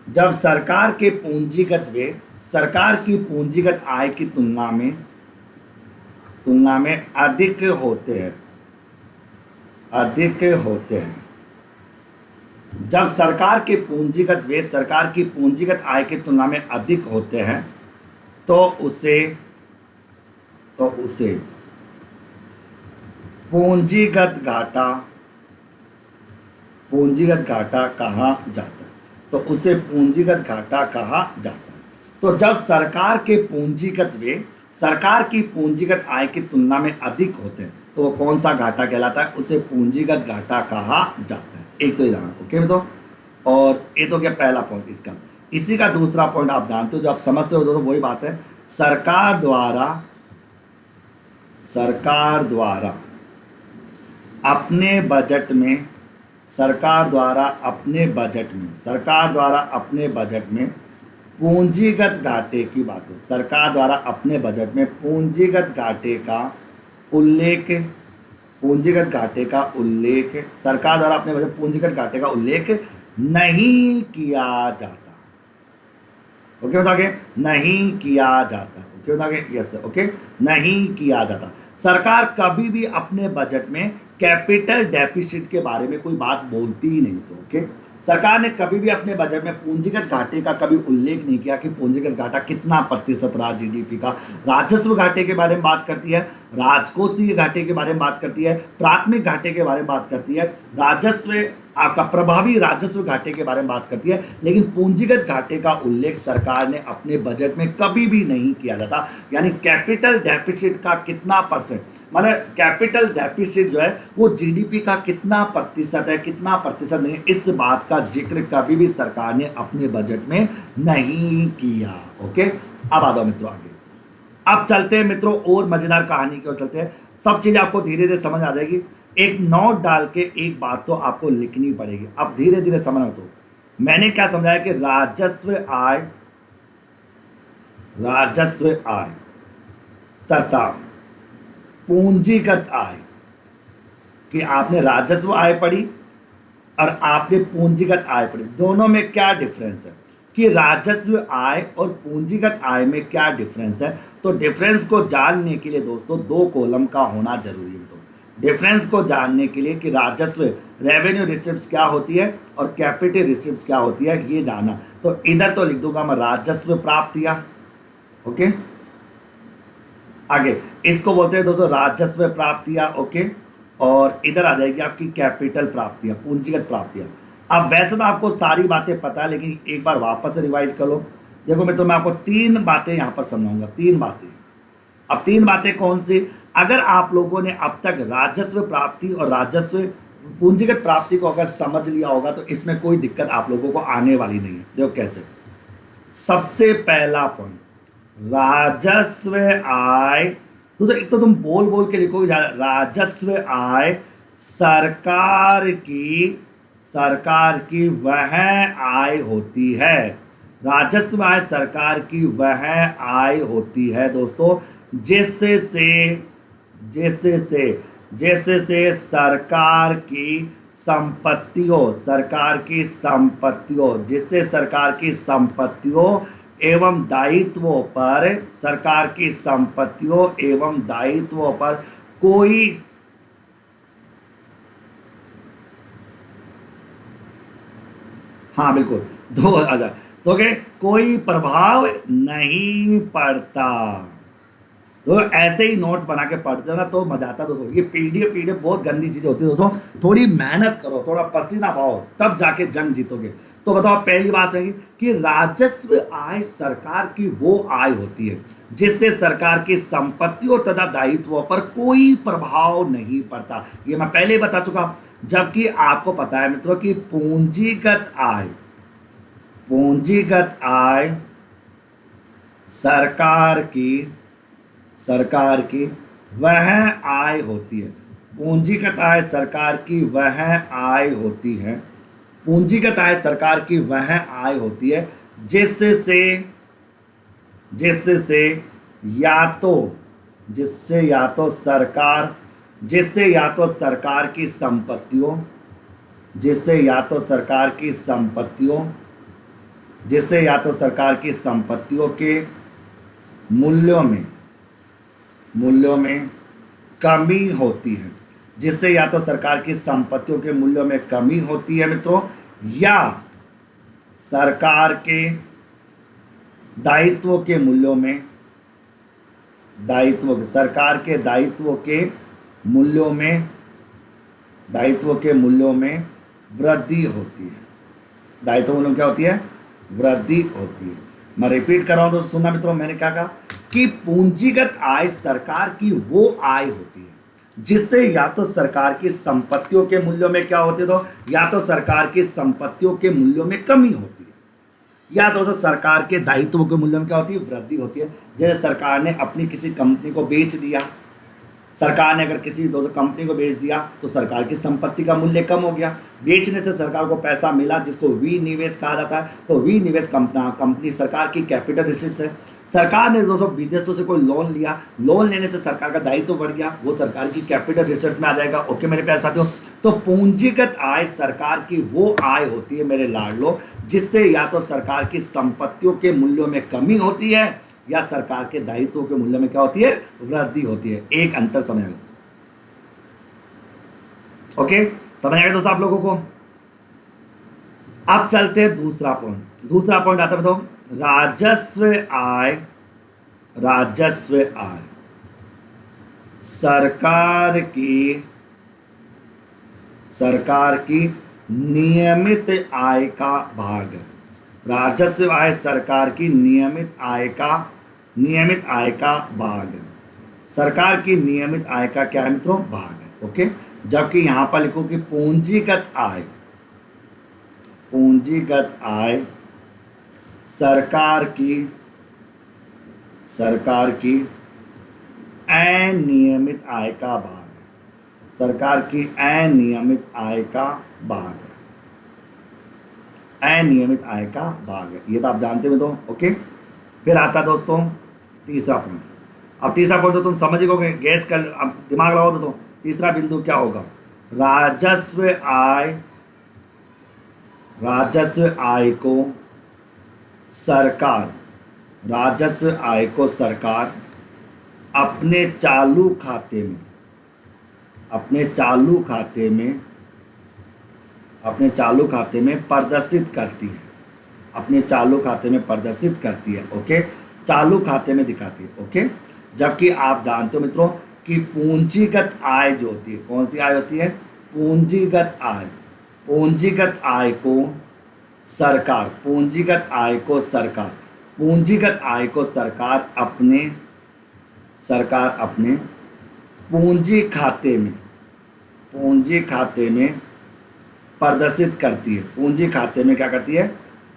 Speaker 1: जब सरकार के पूंजीगत व्यय सरकार की पूंजीगत आय की तुलना में अधिक होते हैं, अधिक होते हैं, जब सरकार के पूंजीगत व्यय सरकार की पूंजीगत आय की तुलना में अधिक होते हैं तो उसे पूंजीगत घाटा कहा जाता है। तो उसे पूंजीगत घाटा कहा जाता है। तो जब सरकार के पूंजीगत व्यय सरकार की पूंजीगत आय की तुलना में अधिक होते हैं तो वो कौन सा घाटा कहलाता है? उसे पूंजीगत घाटा कहा जाता है। एक तो इधर ओके मित्रों, और ये तो क्या पहला पॉइंट इसका। इसी का दूसरा पॉइंट आप जानते हो, जो आप समझते हो दोस्तों, वही बात है, सरकार द्वारा अपने बजट में पूंजीगत घाटे की बात है। सरकार द्वारा अपने बजट में पूंजीगत घाटे का उल्लेख सरकार द्वारा अपने बजट पूंजीगत घाटे का उल्लेख नहीं किया जाता। ओके बताओगे? नहीं किया जाता। ओके बताओगे? यस ओके, नहीं किया जाता। सरकार कभी भी अपने बजट में कैपिटल डेफिसिट के बारे में कोई बात बोलती ही नहीं। तो ओके, सरकार ने कभी भी अपने बजट में पूंजीगत घाटे का कभी उल्लेख नहीं किया कि पूंजीगत घाटा कितना प्रतिशत रहा जीडीपी का। राजस्व घाटे के बारे में बात करती है, राजकोषीय घाटे के बारे में बात करती है, प्राथमिक घाटे के बारे में बात करती है, राजस्व आपका प्रभावी राजस्व घाटे के बारे में बात करती है, लेकिन पूंजीगत घाटे का उल्लेख सरकार ने अपने बजट में कभी भी नहीं किया जाता। यानी कैपिटल डेफिसिट का कितना परसेंट, मतलब कैपिटल डेफिसिट जो है वो जीडीपी का कितना प्रतिशत है, कितना प्रतिशत नहीं, इस बात का जिक्र कभी भी सरकार ने अपने बजट में नहीं किया। ओके, अब आ जाओ मित्रों आगे। अब चलते हैं मित्रों और मजेदार कहानी की ओर चलते हैं। सब चीज़ आपको धीरे धीरे समझ आ जाएगी। एक नोट डाल के एक बात तो आपको लिखनी पड़ेगी। अब धीरे धीरे समझ में, तो मैंने क्या समझाया कि राजस्व आय तथा पूंजीगत आय, कि आपने राजस्व आय पढ़ी और आपने पूंजीगत आय पढ़ी, दोनों में क्या डिफरेंस है, कि राजस्व आय और पूंजीगत आय में क्या डिफरेंस है। तो डिफरेंस को जानने के लिए दोस्तों 2 कॉलम का होना जरूरी है। तो डिफरेंस को जानने के लिए कि राजस्व रेवेन्यू रिसिप्ट्स क्या होती है और कैपिटल रिसिप्ट्स क्या होती है ये जाना, तो इधर तो लिख दूंगा मैं राजस्व प्राप्तियां। ओके, आगे इसको बोलते हैं दोस्तों राजस्व प्राप्तियां। ओके, और इधर आ जाएगी आपकी कैपिटल प्राप्तियां, पूंजीगत प्राप्तियां। अब वैसे तो आपको सारी बातें पता है, लेकिन एक बार वापस से रिवाइज कर लो। देखो मैं आपको 3 बातें यहाँ पर समझाऊंगा, 3 बातें। अब 3 बातें कौन सी? अगर आप लोगों ने अब तक राजस्व प्राप्ति और राजस्व पूंजीगत प्राप्ति को अगर समझ लिया होगा तो इसमें कोई दिक्कत आप लोगों को आने वाली नहीं है। देखो कैसे। सबसे पहला पॉइंट, राजस्व आय। तो एक तो तुम बोल बोल के लिखोगे, राजस्व आय सरकार की वह आय होती है। राजस्व आय सरकार की वह आय होती है दोस्तों, जिससे से सरकार की संपत्तियों जिससे सरकार की संपत्तियों एवं दायित्वों पर कोई हाँ बिल्कुल 2000 तो क्या कोई प्रभाव नहीं पड़ता। तो ऐसे ही नोट्स बना के पढ़ते हो ना तो मजा आता है दोस्तों। ये पीडीएफ बहुत गंदी चीज़ होती है दोस्तों। थोड़ी मेहनत करो, थोड़ा पसीना पाओ, तब जाके जंग जीतोगे। तो बताओ पहली बात है कि राजस्व आय सरकार की वो आय होती है जिससे सरकार की संपत्तियों तथा दायित्वों पर कोई प्रभाव नहीं पड़ता। ये मैं पहले ही बता चुका। जबकि आपको पता है मित्रों कि पूंजीगत आय सरकार की वह आय होती है। पूंजीगत आय सरकार की वह आय होती है। पूंजीगत आय सरकार की वह आय होती है जिससे या तो सरकार की संपत्तियों के मूल्यों में कमी होती है। जिससे या तो सरकार की संपत्तियों के मूल्यों में कमी होती है मित्रों, या सरकार के दायित्वों के मूल्यों में दायित्वों के मूल्यों में वृद्धि होती है। दायित्व मूल्यों में क्या होती है? वृद्धि होती है। मैं रिपीट कर रहा हूं तो सुनना मित्रों, मैंने क्या कहा कि पूंजीगत आय सरकार की वो आय होती है जिससे या तो सरकार की संपत्तियों के मूल्यों में क्या होती है, तो या तो सरकार की संपत्तियों के मूल्यों में कमी होती है, या तो सरकार के दायित्वों के मूल्यों में क्या होती है? वृद्धि होती है। जैसे सरकार ने अपनी किसी कंपनी को बेच दिया, सरकार ने अगर किसी कंपनी को बेच दिया तो सरकार की संपत्ति का मूल्य कम हो गया। बेचने से सरकार को पैसा मिला जिसको विनिवेश कहा जाता है। तो विनिवेश कंपनी सरकार की कैपिटल रिसिट्स है। सरकार ने दोस्तों विदेशों से कोई लोन लिया, लोन लेने से सरकार का दायित्व बढ़ गया, वो सरकार की कैपिटल रिसिट्स में आ जाएगा। ओके मेरे प्यारे साथियों, तो पूंजीगत आय सरकार की वो आय होती है मेरे लाडलो जिससे या तो सरकार की संपत्तियों के मूल्यों में कमी होती है या सरकार के दायित्वों के मूल्य में क्या होती है? वृद्धि होती है। एक अंतर समझ आएगा। ओके समझ आएगा दोस्तों आप लोगों को। अब चलते हैं दूसरा पॉइंट आता है, बताओ राजस्व आय सरकार की नियमित आय का भाग। राजस्व आय सरकार की नियमित आय का भाग। सरकार की नियमित आय का क्या है मित्रों? भाग है। ओके, जबकि यहां पर लिखो कि पूंजीगत आय सरकार की अनियमित आय का भाग है। सरकार की अनियमित आय का भाग है। अनियमित आय का भाग है, ये तो आप जानते हो तो। ओके, फिर आता दोस्तों तीसरा पॉइंट। अब तीसरा पॉइंट तो तुम समझ ही गए, गैस कर, अब दिमाग लगाओ दोस्तों। तीसरा बिंदु क्या होगा? राजस्व आय को सरकार अपने चालू खाते में प्रदर्शित करती है। ओके, चालू खाते में दिखाती है। ओके, जबकि आप जानते हो मित्रों कि पूंजीगत आय जो होती है, कौन सी आय होती है? पूंजीगत आय। पूंजीगत आय को सरकार, पूंजीगत आय को सरकार, पूंजीगत आय को सरकार अपने पूंजी खाते में, पूंजी खाते में प्रदर्शित करती है। पूंजी खाते में क्या करती है?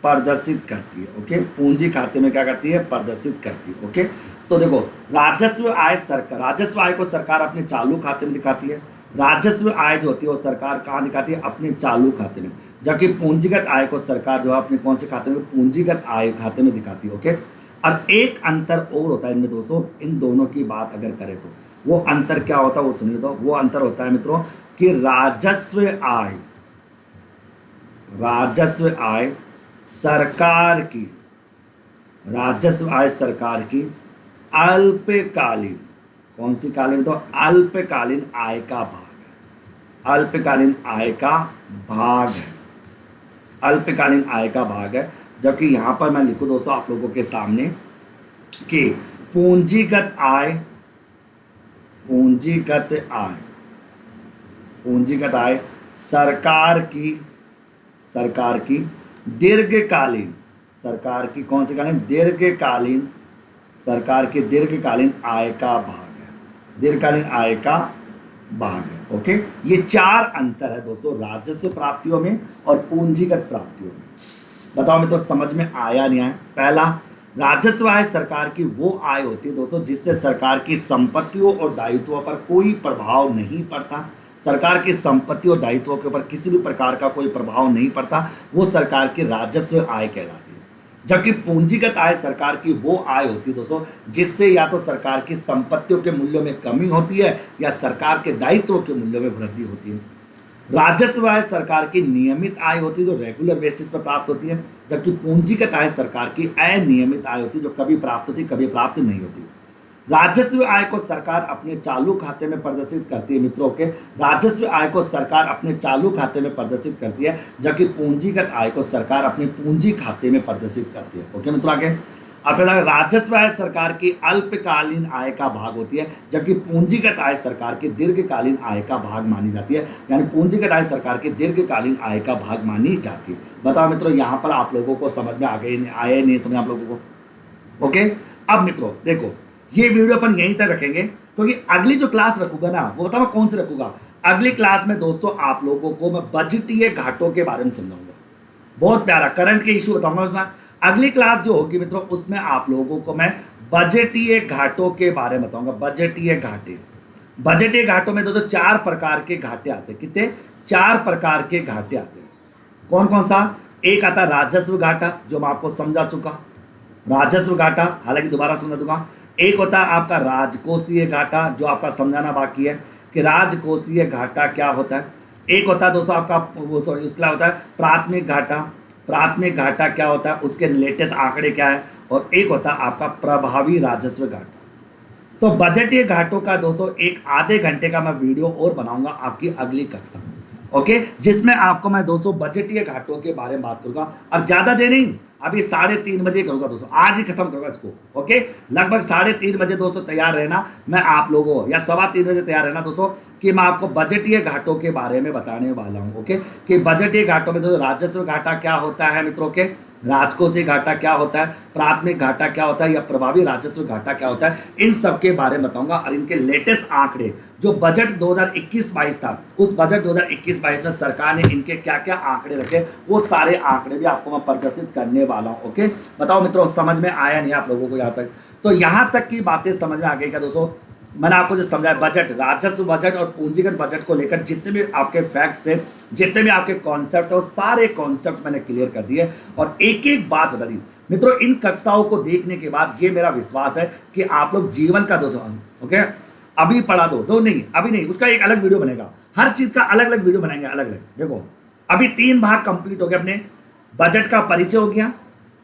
Speaker 1: प्रदर्शित करती है। ओके, पूंजी खाते में क्या करती है? प्रदर्शित करती है। ओके, तो देखो राजस्व आय सरकार, राजस्व आय को सरकार अपने चालू खाते में दिखाती है। राजस्व आय जो होती है वो सरकार कहाँ दिखाती है? अपने चालू खाते में। जबकि पूंजीगत आय को सरकार जो है अपने कौन से खाते में? पूंजीगत आय खाते में दिखाती है। ओके, और एक अंतर और होता है इनमें दोस्तों, इन दोनों की बात अगर करें तो वो अंतर क्या होता है वो सुनिए। तो वो अंतर होता है मित्रों कि राजस्व आय, राजस्व आय सरकार की, राजस्व आय सरकार की अल्पकालीन, कौन सी कालीन? तो अल्पकालीन आय का भाग है। अल्पकालीन आय का भाग है, अल्पकालीन आय का भाग है। जबकि यहां पर मैं लिखूं दोस्तों आप लोगों के सामने कि पूंजीगत आय, पूंजीगत आय, पूंजीगत आय सरकार की, सरकार की दीर्घकालीन, सरकार की कौन सी कालीन? दीर्घकालीन, सरकार की दीर्घकालीन आय का भाग है, दीर्घकालीन आय का भाग है। ओके, ये चार अंतर है दोस्तों राजस्व प्राप्तियों में और पूंजीगत प्राप्तियों में। बताओ मित्रों समझ में आया नहीं आया? पहला, राजस्व आय सरकार की वो आय होती है दोस्तों जिससे सरकार की संपत्तियों और दायित्वों पर कोई प्रभाव नहीं पड़ता। सरकार की संपत्ति और दायित्वों के ऊपर किसी भी प्रकार का कोई प्रभाव नहीं पड़ता, वो सरकार की राजस्व आय कहलाती है। जबकि पूंजीगत आय सरकार की वो आय होती है दोस्तों जिससे या तो सरकार की संपत्तियों के मूल्यों में कमी होती है या सरकार के दायित्वों के मूल्यों में वृद्धि होती है। राजस्व आय सरकार की नियमित आय होती है जो रेगुलर बेसिस पर प्राप्त होती है, जबकि पूंजीगत आय सरकार की अनियमित आय होती है जो कभी प्राप्त होती कभी प्राप्त नहीं होती। राजस्व आय को सरकार अपने चालू खाते में प्रदर्शित करती है मित्रों के, राजस्व आय को सरकार अपने चालू खाते में प्रदर्शित करती है, जबकि पूंजीगत आय को सरकार अपने पूंजी खाते में प्रदर्शित करती है। ओके मित्रों, आगे अब राजस्व आय सरकार की अल्पकालीन आय का भाग होती है, जबकि पूंजीगत आय सरकार की दीर्घकालीन आय का भाग मानी जाती है। यानी पूंजीगत आय सरकार की दीर्घकालीन आय का भाग मानी जाती है। बताओ मित्रों यहाँ पर आप लोगों को समझ में आ गए? आए नहीं समझ आप लोगों को? ओके, अब मित्रों देखो ये वीडियो अपन यहीं तक रखेंगे क्योंकि अगली जो क्लास रखूंगा ना वो बताओ मैं कौन सी रखूंगा। अगली क्लास में दोस्तों आप लोगों को मैं बजटीय घाटों के बारे में समझाऊंगा, बहुत प्यारा करंट के इशू बताऊंगा उसमें। अगली क्लास जो होगी मित्रों उसमें आप लोगों को मैं बजटीय घाटों के बारे में बताऊंगा। बजटीय घाटे, बजटीय घाटों में दोस्तों चार प्रकार के घाटे आते हैं। कितने? चार प्रकार के घाटे आते हैं। कौन कौन सा? एक आता राजस्व घाटा जो मैं आपको समझा चुका, राजस्व घाटा, हालांकि दोबारा समझा दूंगा। एक होता है आपका राजकोषीय घाटा जो आपका समझाना बाकी है कि राजकोषीय घाटा क्या होता है। एक होता है दोस्तों आपका उसका होता है प्राथमिक घाटा, प्राथमिक घाटा क्या होता है, उसके लेटेस्ट आंकड़े क्या है। और एक होता है आपका प्रभावी राजस्व घाटा। तो बजटीय घाटों का दोस्तों एक आधे घंटे का मैं वीडियो और बनाऊंगा आपकी अगली कक्षा में। ओके, जिसमें आपको मैं दोस्तों बजटीय घाटों के बारे में बात करूंगा और ज्यादा देर नहीं, अभी 3:30 बजे करूंगा दोस्तों, आज ही खत्म करूंगा इसको। ओके, लगभग 3:30 बजे दोस्तों तैयार रहना, मैं आप लोगों या 3:15 बजे तैयार रहना दोस्तों कि मैं आपको बजटीय घाटों के बारे में बताने वाला हूं। ओके, कि बजटीय घाटों में दोस्तों राजस्व घाटा क्या होता है मित्रों के, राजकोषीय घाटा क्या होता है, प्राथमिक घाटा क्या होता है या प्रभावी राजस्व घाटा क्या होता है, इन सब के बारे में बताऊंगा। और इनके लेटेस्ट आंकड़े जो बजट 2021-22 था, उस बजट 2021-22 में सरकार ने इनके क्या क्या आंकड़े रखे, वो सारे आंकड़े भी आपको मैं प्रदर्शित करने वाला हूं। ओके, बताओ मित्रों समझ में आया नहीं आप लोगों को यहाँ तक? तो यहाँ तक की बातें समझ में आ गई क्या दोस्तों? मैंने आपको जो समझाया बजट, राजस्व बजट और पूंजीगत बजट को लेकर जितने भी आपके फैक्ट थे, जितने भी आपके कॉन्सेप्ट थे, वो सारे कॉन्सेप्ट मैंने क्लियर कर दिए और एक एक बात बता दी। मित्रों इन कक्षाओं को देखने के बाद ये मेरा विश्वास है कि आप लोग जीवन का दोस्तों ओके अभी पढ़ा दो नहीं, अभी नहीं, उसका एक अलग वीडियो बनेगा, हर चीज का अलग अलग वीडियो बनाएंगे, अलग अलग। देखो अभी 3 भाग कंप्लीट हो गए अपने, बजट का परिचय हो गया,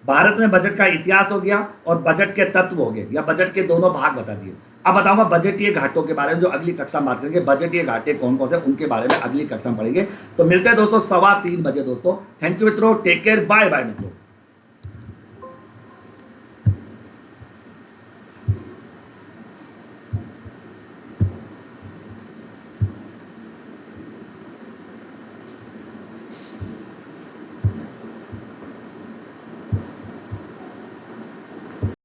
Speaker 1: भारत में बजट का इतिहास हो गया और बजट के तत्व हो गए या बजट के दोनों भाग बता दिए। अब बताऊंगा बजटीय घाटों के बारे में जो अगली कक्षा में बात करेंगे, बजटीय घाटे कौन कौन से उनके बारे में अगली कक्षा में पढ़ेंगे। तो मिलते हैं दोस्तों 3:15 बजे दोस्तों। थैंक यू मित्रों, टेक केयर, बाय बाय मित्रों।